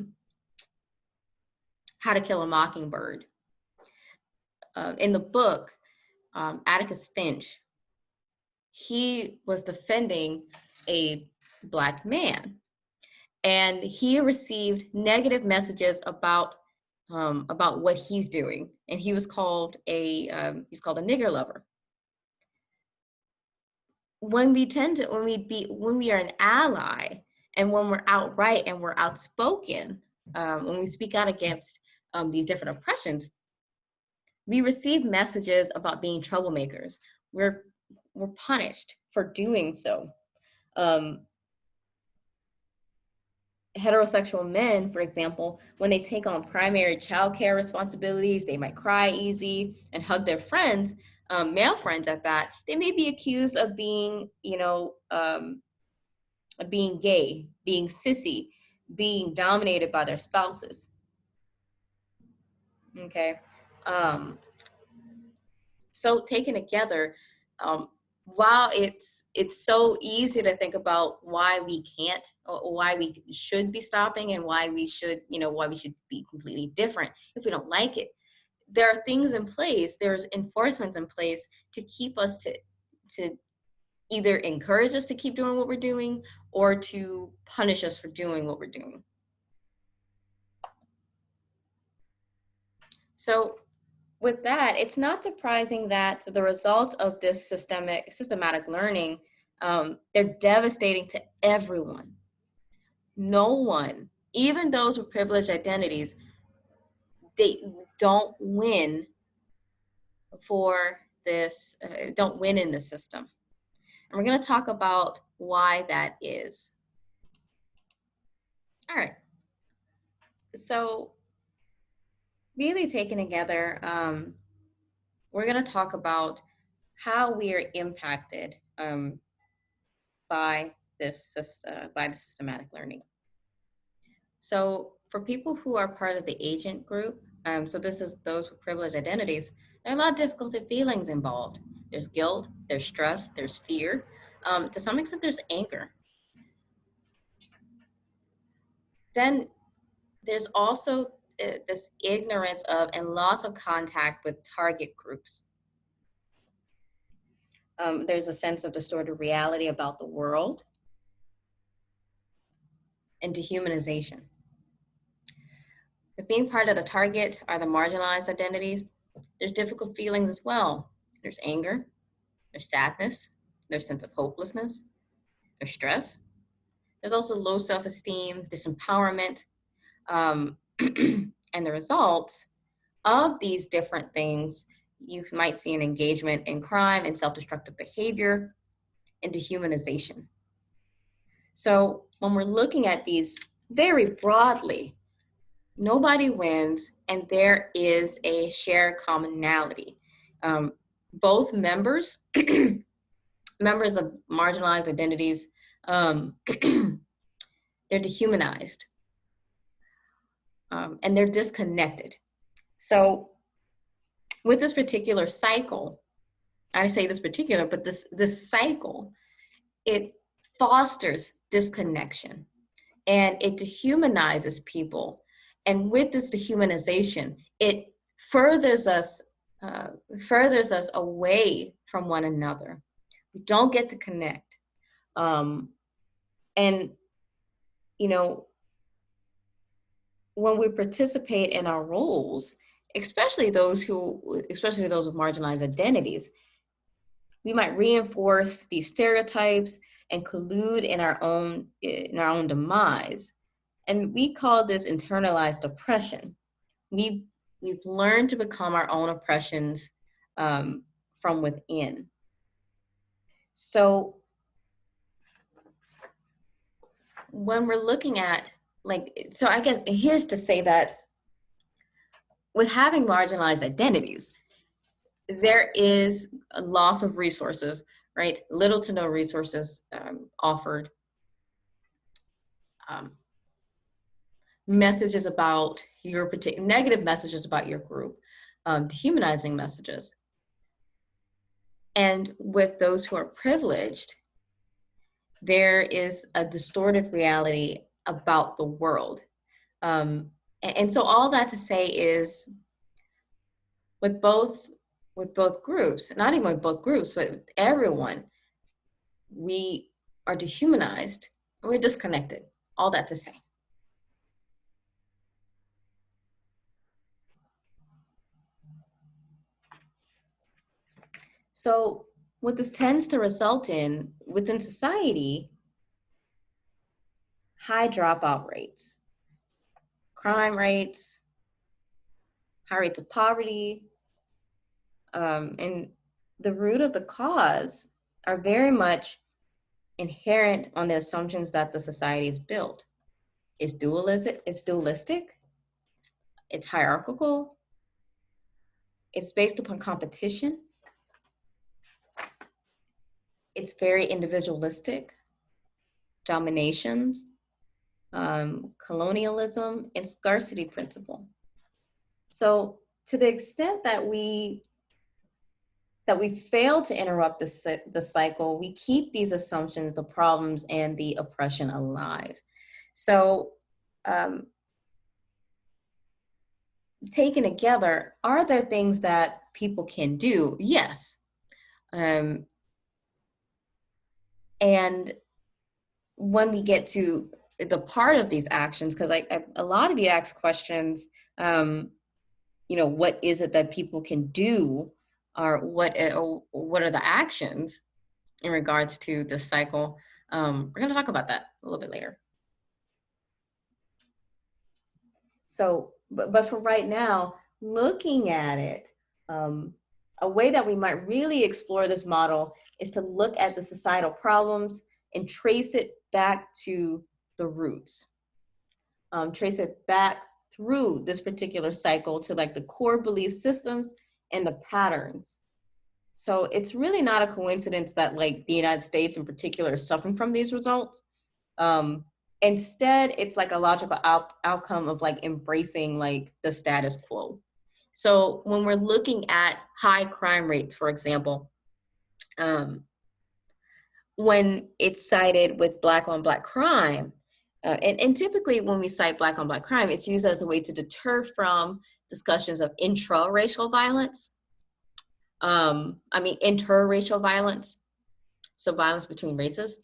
to Kill a Mockingbird, in the book, Atticus Finch, he was defending a Black man. and he received negative messages about what he's doing, and he was called a nigger lover. When we are an ally, and when we're outright and we're outspoken, when we speak out against these different oppressions, we receive messages about being troublemakers. We're punished for doing so. Heterosexual men, for example, when they take on primary childcare responsibilities, they might cry easy and hug their friends, male friends at that. They may be accused of being, being gay, being sissy, being dominated by their spouses. Okay. So taken together, while it's so easy to think about why we can't, or why we should be stopping, and why we should be completely different if we don't like it, there are things in place, there's enforcements in place to keep us to either encourage us to keep doing what we're doing, or to punish us for doing what we're doing. So with that, it's not surprising that the results of this systematic learning, they're devastating to everyone. No one, even those with privileged identities, they don't win don't win in the system. And we're going to talk about why that is. All right. So really taken together, we're going to talk about how we are impacted by the systematic learning. So for people who are part of the agent group, so this is those with privileged identities, there are a lot of difficult feelings involved. There's guilt, there's stress, there's fear. To some extent, there's anger. Then there's also this ignorance of and loss of contact with target groups. There's a sense of distorted reality about the world and dehumanization. If being part of the target are the marginalized identities, there's difficult feelings as well. There's anger, there's sadness, there's sense of hopelessness, there's stress. There's also low self-esteem, disempowerment, and the results of these different things, you might see an engagement in crime and self-destructive behavior and dehumanization. So when we're looking at these very broadly, nobody wins, and there is a shared commonality. Both members of marginalized identities, they're dehumanized, and they're disconnected. So with this particular cycle, I say this particular, but this cycle, it fosters disconnection and it dehumanizes people. And with this dehumanization, it furthers us away from one another. We don't get to connect. And, when we participate in our roles, especially those with marginalized identities, we might reinforce these stereotypes and collude in our own demise. And we call this internalized oppression. We've learned to become our own oppressions from within. So when we're looking at, I guess here's to say that with having marginalized identities, there is a loss of resources, right? Little to no resources offered. Messages about your particular, negative messages about your group, dehumanizing messages. And with those who are privileged, there is a distorted reality about the world. And so all that to say is, with both groups, not even with both groups, but with everyone, we are dehumanized and we're disconnected All that to say. So what this tends to result in within society, high dropout rates, crime rates, high rates of poverty, and the root of the cause are very much inherent on the assumptions that the society is built. It's dualistic, it's hierarchical, it's based upon competition, it's very individualistic, dominations, colonialism, and scarcity principle. So to the extent that we fail to interrupt the cycle, we keep these assumptions, the problems, and the oppression alive. So taken together, are there things that people can do? Yes. And when we get to the part of these actions, because a lot of you ask questions, what is it that people can do, or what are the actions in regards to the cycle? We're going to talk about that a little bit later. So, but for right now, looking at it, a way that we might really explore this model is to look at the societal problems and trace it back to the roots. Trace it back through this particular cycle to like the core belief systems and the patterns. So it's really not a coincidence that like the United States in particular is suffering from these results. Instead, it's like a logical outcome of like embracing like the status quo. So when we're looking at high crime rates, for example, when it's cited with Black on Black crime, and typically when we cite Black on Black crime, it's used as a way to deter from discussions of intra-racial violence. Interracial violence, so violence between races.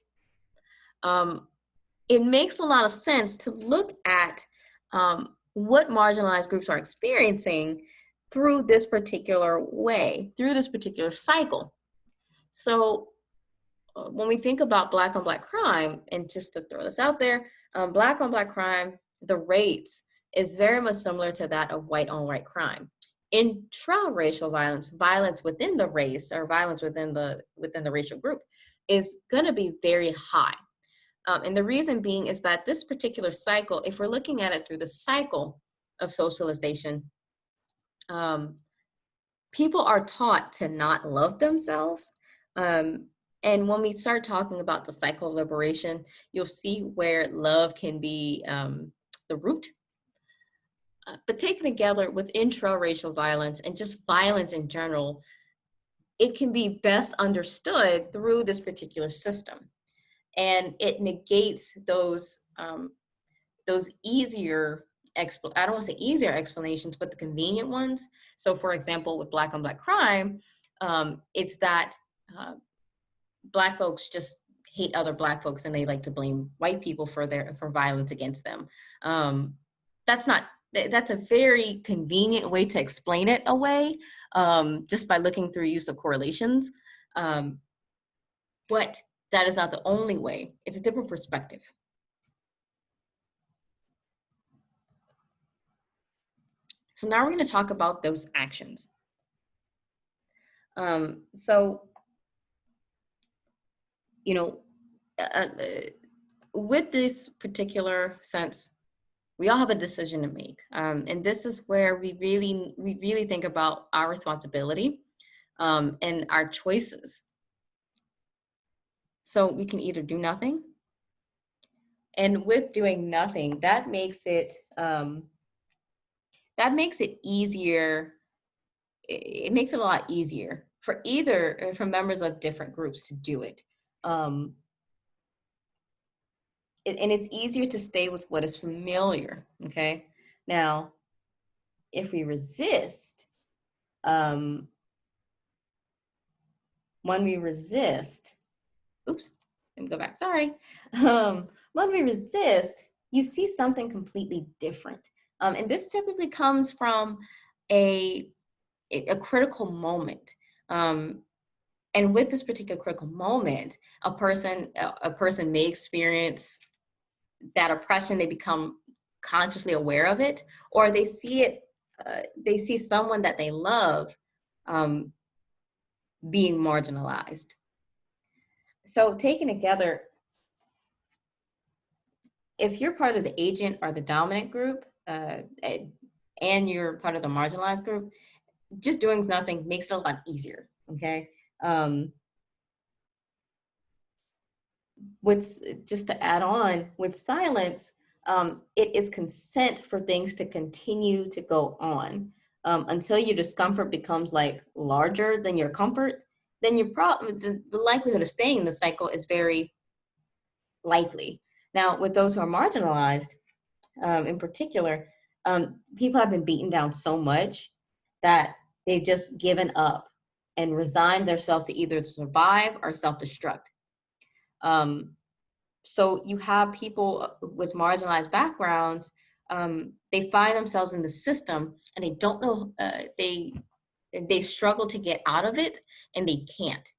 It makes a lot of sense to look at what marginalized groups are experiencing through this particular way, through this particular cycle. So when we think about Black on Black crime, and just to throw this out there, Black on Black crime, the rates is very much similar to that of white on white crime. Intra-racial violence, violence within the race or violence within the racial group is gonna be very high. And the reason being is that this particular cycle, if we're looking at it through the cycle of socialization, people are taught to not love themselves. And when we start talking about the cycle of liberation, you'll see where love can be the root. But taken together with intra-racial violence and just violence in general, it can be best understood through this particular system. And it negates those easier, I don't want to say easier explanations, but the convenient ones. So for example, with Black on Black crime, it's that Black folks just hate other Black folks and they like to blame white people for violence against them. That's a very convenient way to explain it away, just by looking through use of correlations. But that is not the only way. It's a different perspective. So now we're going to talk about those actions. With this particular sense, we all have a decision to make. And this is where we really think about our responsibility and our choices. So we can either do nothing. And with doing nothing, that makes it easier. It makes it a lot easier for members of different groups to do it. And it's easier to stay with what is familiar, okay? Now, if we resist, when we resist, oops, let me go back, sorry. When we resist, you see something completely different. And this typically comes from a, a critical moment. Um, and with this particular critical moment, a person may experience that oppression. They become consciously aware of it, or they see it. They see someone that they love um, being marginalized. So taken together, if you're part of the agent or the dominant group, and you're part of the marginalized group, just doing nothing makes it a lot easier. Okay. Um, with just to add on with silence, it is consent for things to continue to go on until your discomfort becomes like larger than your comfort. Then your problem, the likelihood of staying in the cycle is very likely. Now, with those who are marginalized, in particular, people have been beaten down so much that they've just given up and resigned themselves to either survive or self-destruct. Um, so you have people with marginalized backgrounds, they find themselves in the system and they don't know, they struggle to get out of it and they can't.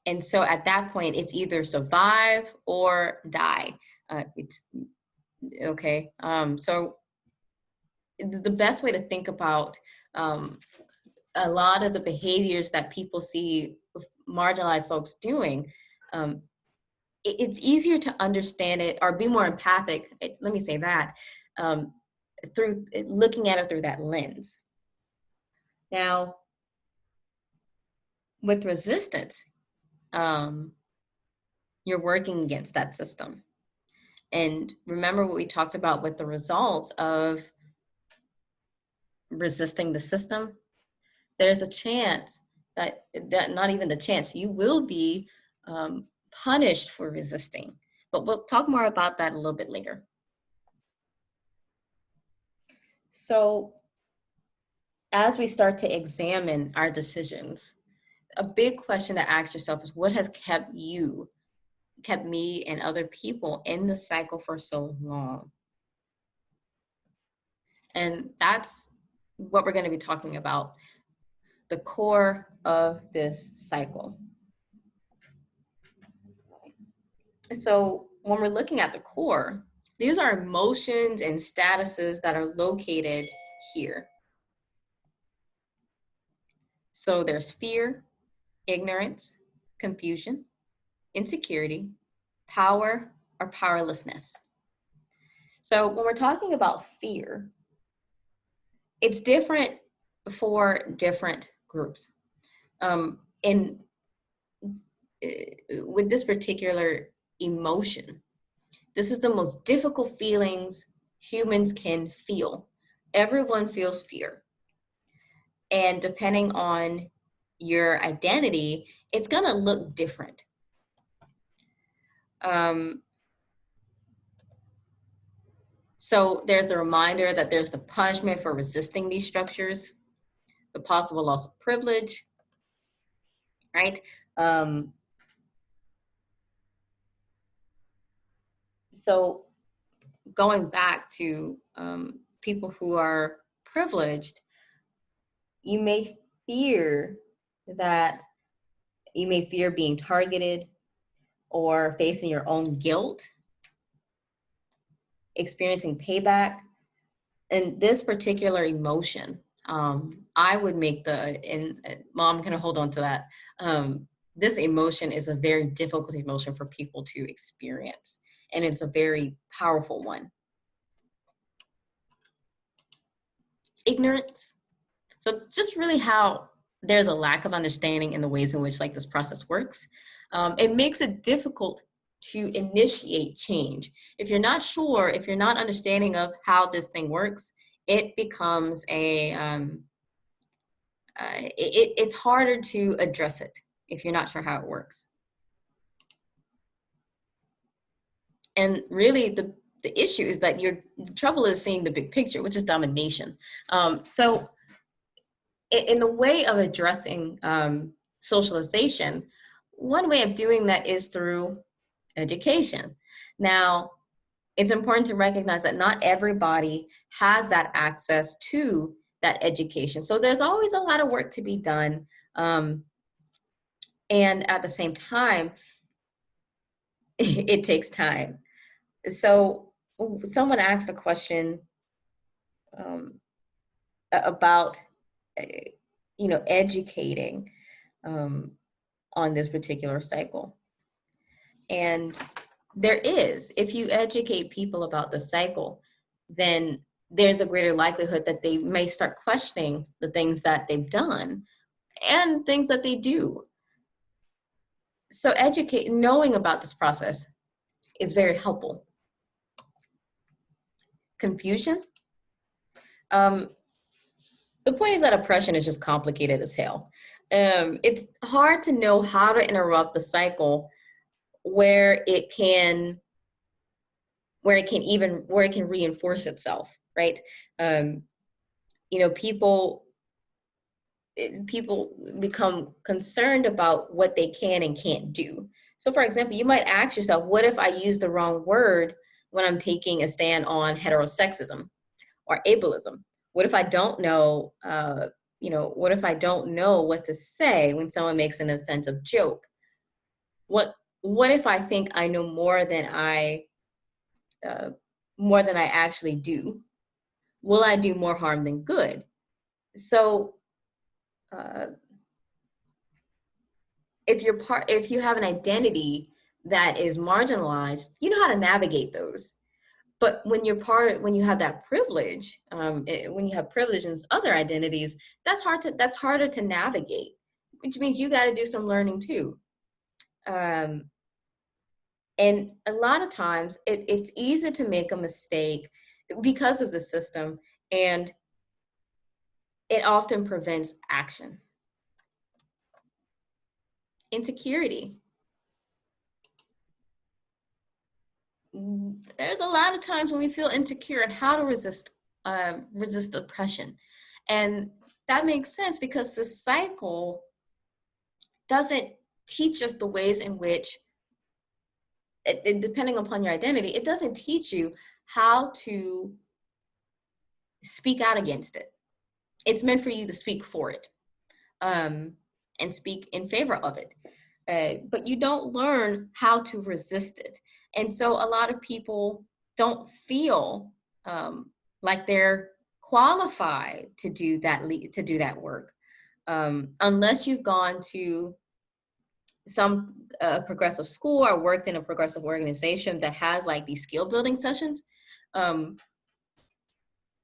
And so at that point, it's either survive or die. It's okay. So the best way to think about a lot of the behaviors that people see marginalized folks doing, it's easier to understand it or be more empathic. Let me say that through looking at it through that lens. Now, with resistance, you're working against that system. And remember what we talked about with the results of resisting the system. There's a chance that not even the chance, you will be punished for resisting. But we'll talk more about that a little bit later. So as we start to examine our decisions, a big question to ask yourself is, what has kept me and other people in the cycle for so long? And that's what we're going to be talking about, the core of this cycle. So when we're looking at the core, these are emotions and statuses that are located here. So there's fear, ignorance, confusion, insecurity, power, or powerlessness. So when we're talking about fear, it's different for different groups. In with this particular emotion, this is the most difficult feelings humans can feel. Everyone feels fear. And depending on your identity, it's gonna look different. So there's the reminder that there's the punishment for resisting these structures, the possible loss of privilege, right? So going back to people who are privileged, you may fear being targeted or facing your own guilt, experiencing payback. And this particular emotion, I would make Mom can hold on to that. This emotion is a very difficult emotion for people to experience, and it's a very powerful one. Ignorance. So just really how there's a lack of understanding in the ways in which like this process works. It makes it difficult to initiate change. If you're not sure, if you're not understanding of how this thing works, it becomes it's harder to address it if you're not sure how it works. And really the issue is that the trouble is seeing the big picture, which is domination. So in the way of addressing socialization, one way of doing that is through education. Now, it's important to recognize that not everybody has that access to that education. So there's always a lot of work to be done. And at the same time, it takes time. So someone asked a question um, about, uh, educating um, on this particular cycle. And if you educate people about the cycle, then there's a greater likelihood that they may start questioning the things that they've done and things that they do. So knowing about this process is very helpful. Confusion. The point is that oppression is just complicated as hell. It's hard to know how to interrupt the cycle where it can reinforce itself, right? People become concerned about what they can and can't do. So for example, you might ask yourself, what if I use the wrong word when I'm taking a stand on heterosexism or ableism? What if I don't know, what if I don't know what to say when someone makes an offensive joke? What if I think I know more than I actually do? Will I do more harm than good? So if you have an identity that is marginalized, you know how to navigate those. But when you have that privilege, when you have privilege in other identities, that's harder to navigate, which means you got to do some learning too. And a lot of times it's easy to make a mistake because of the system, and it often prevents action. Insecurity. There's a lot of times when we feel insecure and how to resist oppression. And that makes sense because the cycle doesn't teach us the ways in which, depending upon your identity, it doesn't teach you how to speak out against it. It's meant for you to speak for it, and speak in favor of it. But you don't learn how to resist it. And so a lot of people don't feel like they're qualified to do that work, unless you've gone to some progressive school or worked in a progressive organization that has like these skill building sessions.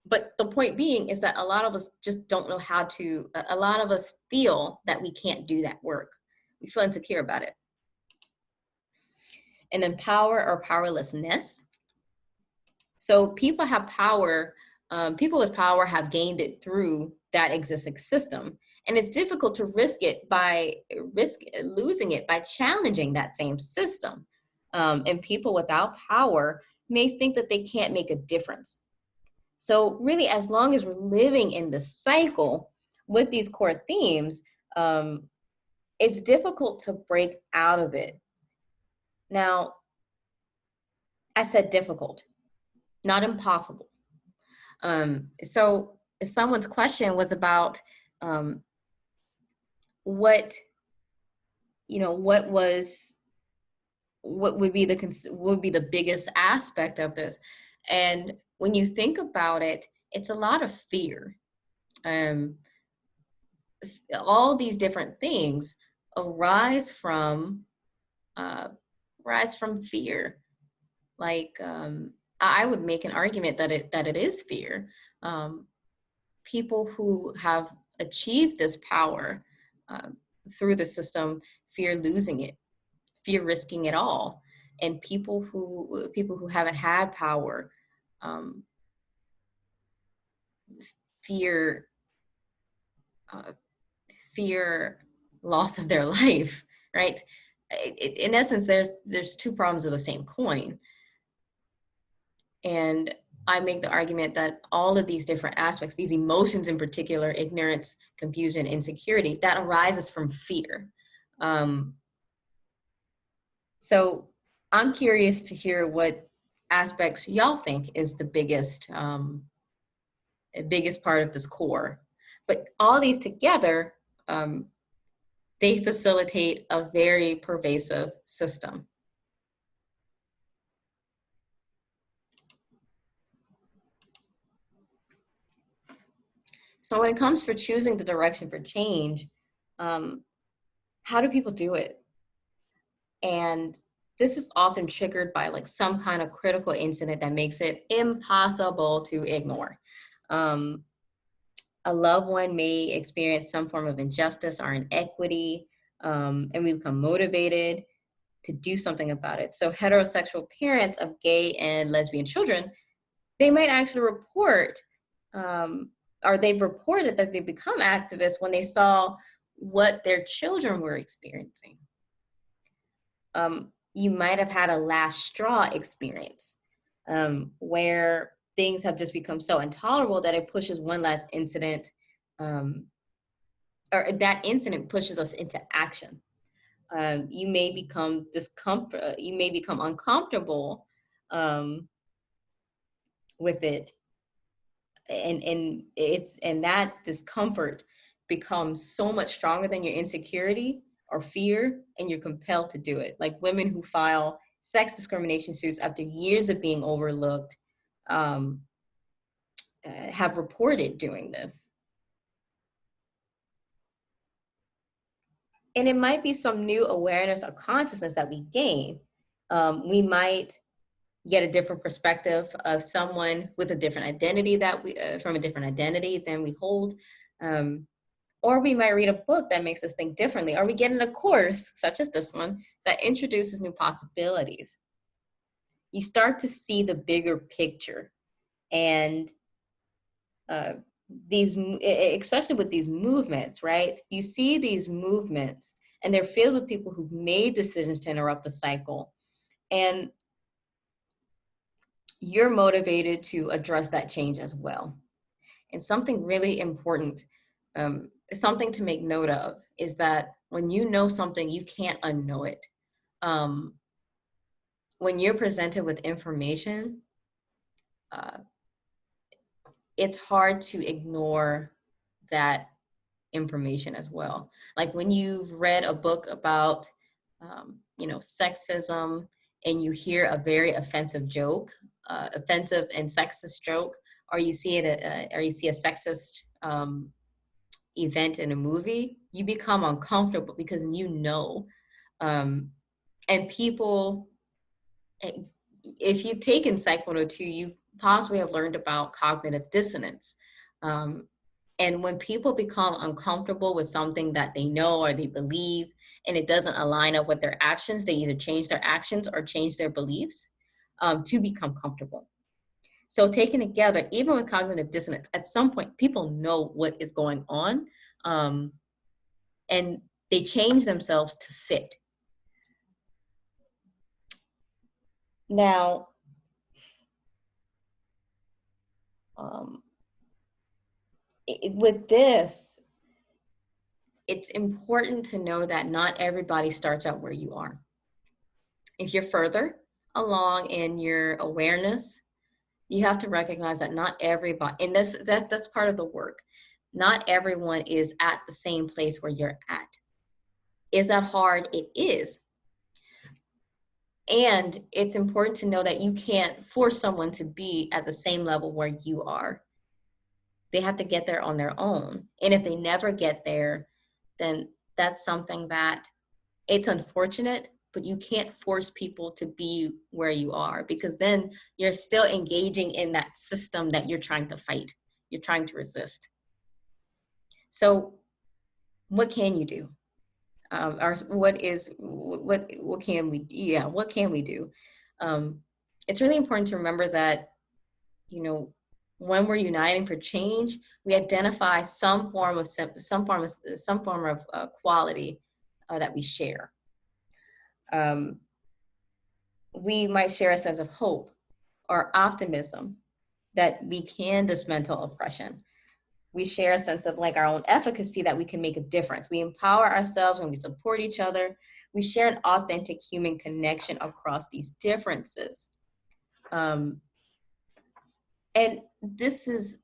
But the point being is that a lot of us just don't know how to, a lot of us feel that we can't do that work. We feel insecure about it. And then power or powerlessness. So people have power, people with power have gained it through that existing system. And it's difficult to risk losing it by challenging that same system. And people without power may think that they can't make a difference. So really, as long as we're living in the cycle with these core themes, it's difficult to break out of it. Now, I said difficult, not impossible. So someone's question was about what would be the biggest aspect of this. And when you think about it, it's a lot of fear. All these different things arise from fear. Like, I would make an argument that it is fear. People who have achieved this power through the system fear losing it, fear risking it all. And people who haven't had power fear loss of their life, right? In essence, there's two problems of the same coin. And I make the argument that all of these different aspects, these emotions in particular, ignorance, confusion, insecurity, that arises from fear. So I'm curious to hear what aspects y'all think is the biggest part of this core. But all these together, um, they facilitate a very pervasive system. So when it comes for choosing the direction for change, um, how do people do it? And this is often triggered by like some kind of critical incident that makes it impossible to ignore. Um, a loved one may experience some form of injustice or inequity, and we become motivated to do something about it. So heterosexual parents of gay and lesbian children, they might actually report, or they've reported that they become activists when they saw what their children were experiencing. You might have had a last straw experience, where things have just become so intolerable that it pushes one last incident, or that incident pushes us into action. You may become you may become uncomfortable, with it, and that discomfort becomes so much stronger than your insecurity or fear, and you're compelled to do it. Like women who file sex discrimination suits after years of being overlooked, um, have reported doing this. And it might be some new awareness or consciousness that we gain. We might get a different perspective of someone with a different identity from a different identity than we hold. Or we might read a book that makes us think differently, or we get in a course, such as this one, that introduces new possibilities. You start to see the bigger picture. And especially with these movements, right? You see these movements, and they're filled with people who've made decisions to interrupt the cycle. And you're motivated to address that change as well. And something really important, something to make note of, is that when you know something, you can't unknow it. When you're presented with information, uh, it's hard to ignore that information as well. Like when you've read a book about, sexism, and you hear a very offensive joke, offensive and sexist joke, or you see or you see a sexist event in a movie, you become uncomfortable because you know. And people, if you've taken Psych 102, you possibly have learned about cognitive dissonance. And when people become uncomfortable with something that they know or they believe, and it doesn't align up with their actions, they either change their actions or change their beliefs, to become comfortable. So taken together, even with cognitive dissonance, at some point, people know what is going on, and they change themselves to fit. Now, with this, it's important to know that not everybody starts out where you are. If you're further along in your awareness, you have to recognize that not everybody, and that's part of the work. Not everyone is at the same place where you're at. Is that hard? It is. And it's important to know that you can't force someone to be at the same level where you are. They have to get there on their own. And if they never get there, then that's something that, it's unfortunate, but you can't force people to be where you are, because then you're still engaging in that system that you're trying to fight, you're trying to resist. So what can you do? Or what can we do? It's really important to remember that, when we're uniting for change, we identify some form of quality that we share. We might share a sense of hope or optimism that we can dismantle oppression. We share a sense of like our own efficacy, that we can make a difference. We empower ourselves and we support each other. we share an authentic human connection across these differences. Um, and this is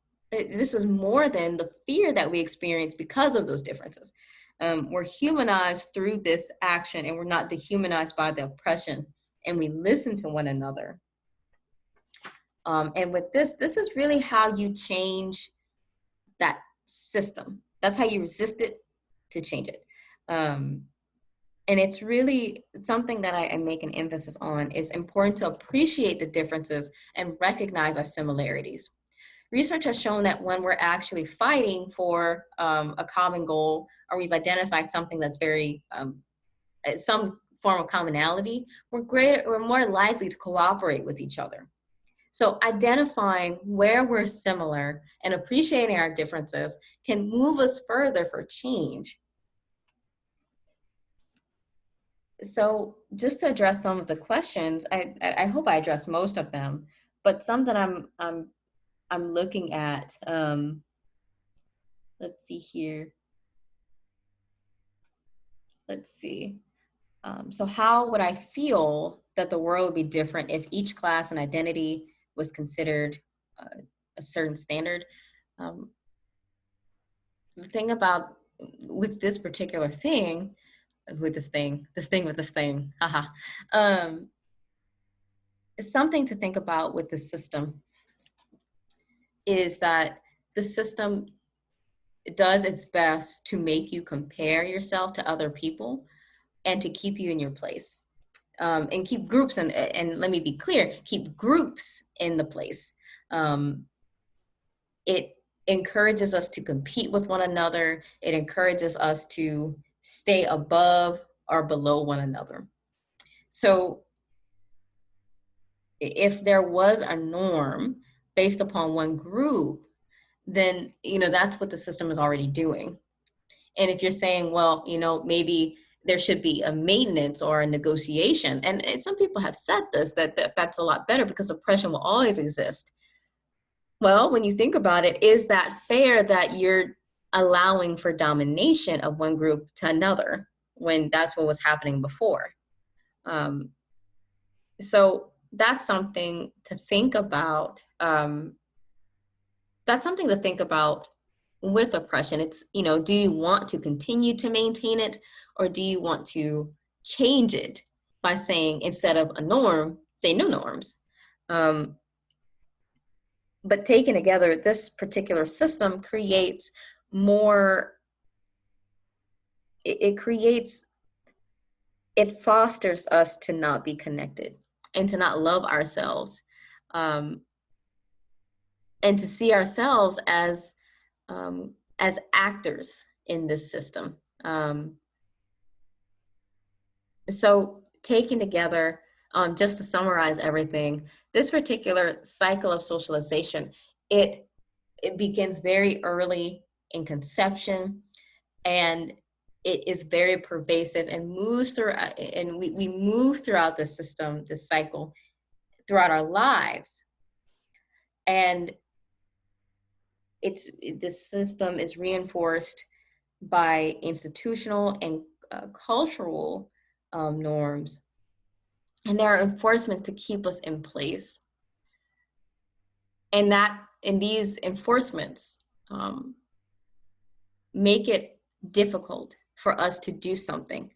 more than the fear that we experience because of those differences. We're humanized through this action, and we're not dehumanized by the oppression, and we listen to one another. And with this is really how you change that system. That's how you resist it to change it. And it's really something that I make an emphasis on. It's important to appreciate the differences and recognize our similarities. Research has shown that when we're actually fighting for a common goal, or we've identified something that's very, some form of commonality, we're more likely to cooperate with each other. So identifying where we're similar and appreciating our differences can move us further for change. So just to address some of the questions, I hope I addressed most of them, but some that I'm looking at, let's see here. Let's see. So how would I feel that the world would be different if each class and identity was considered a certain standard? The thing about with this particular thing, haha, something to think about with the system is that the system does its best to make you compare yourself to other people and to keep you in your place. And keep groups, and let me be clear, keep groups in the place. It encourages us to compete with one another. It encourages us to stay above or below one another. So if there was a norm based upon one group, then, that's what the system is already doing. And if you're saying, well, maybe there should be a maintenance or a negotiation, and some people have said this, that's a lot better because oppression will always exist. Well, when you think about it, is that fair that you're allowing for domination of one group to another when that's what was happening before? So that's something to think about. That's something to think about with oppression. It's, do you want to continue to maintain it, or do you want to change it by saying, instead of a norm, say no norms? But taken together, this particular system creates more, it fosters us to not be connected and to not love ourselves, and to see ourselves as actors in this system. So taken together, just to summarize everything, this particular cycle of socialization, it begins very early in conception, and it is very pervasive and moves through, and we move throughout the system, this cycle, throughout our lives. And this system is reinforced by institutional and cultural norms, and there are enforcements to keep us in place. And these enforcements make it difficult for us to do something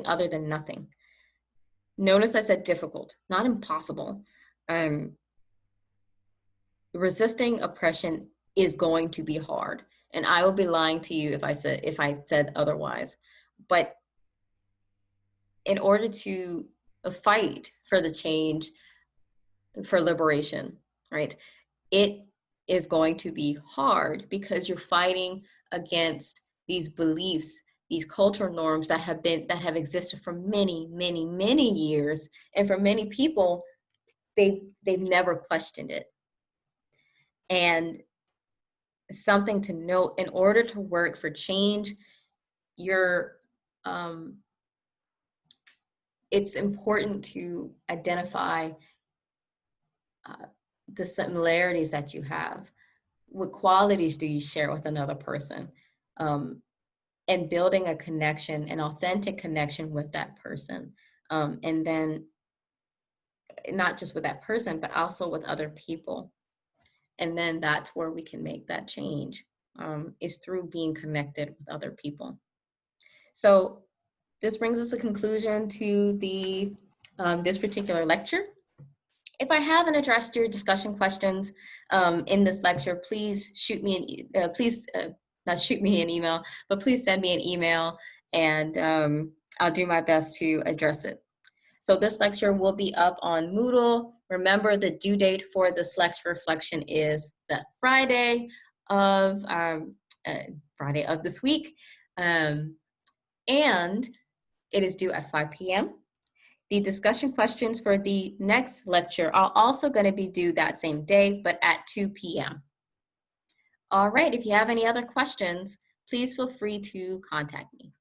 other than nothing. Notice I said difficult, not impossible. Resisting oppression is going to be hard, and I would be lying to you if I said otherwise. But in order to fight for the change, for liberation, right, it is going to be hard because you're fighting against these beliefs, these cultural norms that have existed for many, many, many years, and for many people, they've never questioned it. And something to note: in order to work for change, it's important to identify the similarities that you have. What qualities do you share with another person? and building a connection, an authentic connection with that person. And then not just with that person, but also with other people. And then that's where we can make that change, is through being connected with other people. So this brings us a conclusion to the this particular lecture. If I haven't addressed your discussion questions in this lecture, please shoot me not shoot me an email, but please send me an email, and I'll do my best to address it. So this lecture will be up on Moodle. Remember, the due date for this lecture reflection is the Friday of this week, and it is due at 5 p.m. The discussion questions for the next lecture are also going to be due that same day, but at 2 p.m. All right, if you have any other questions, please feel free to contact me.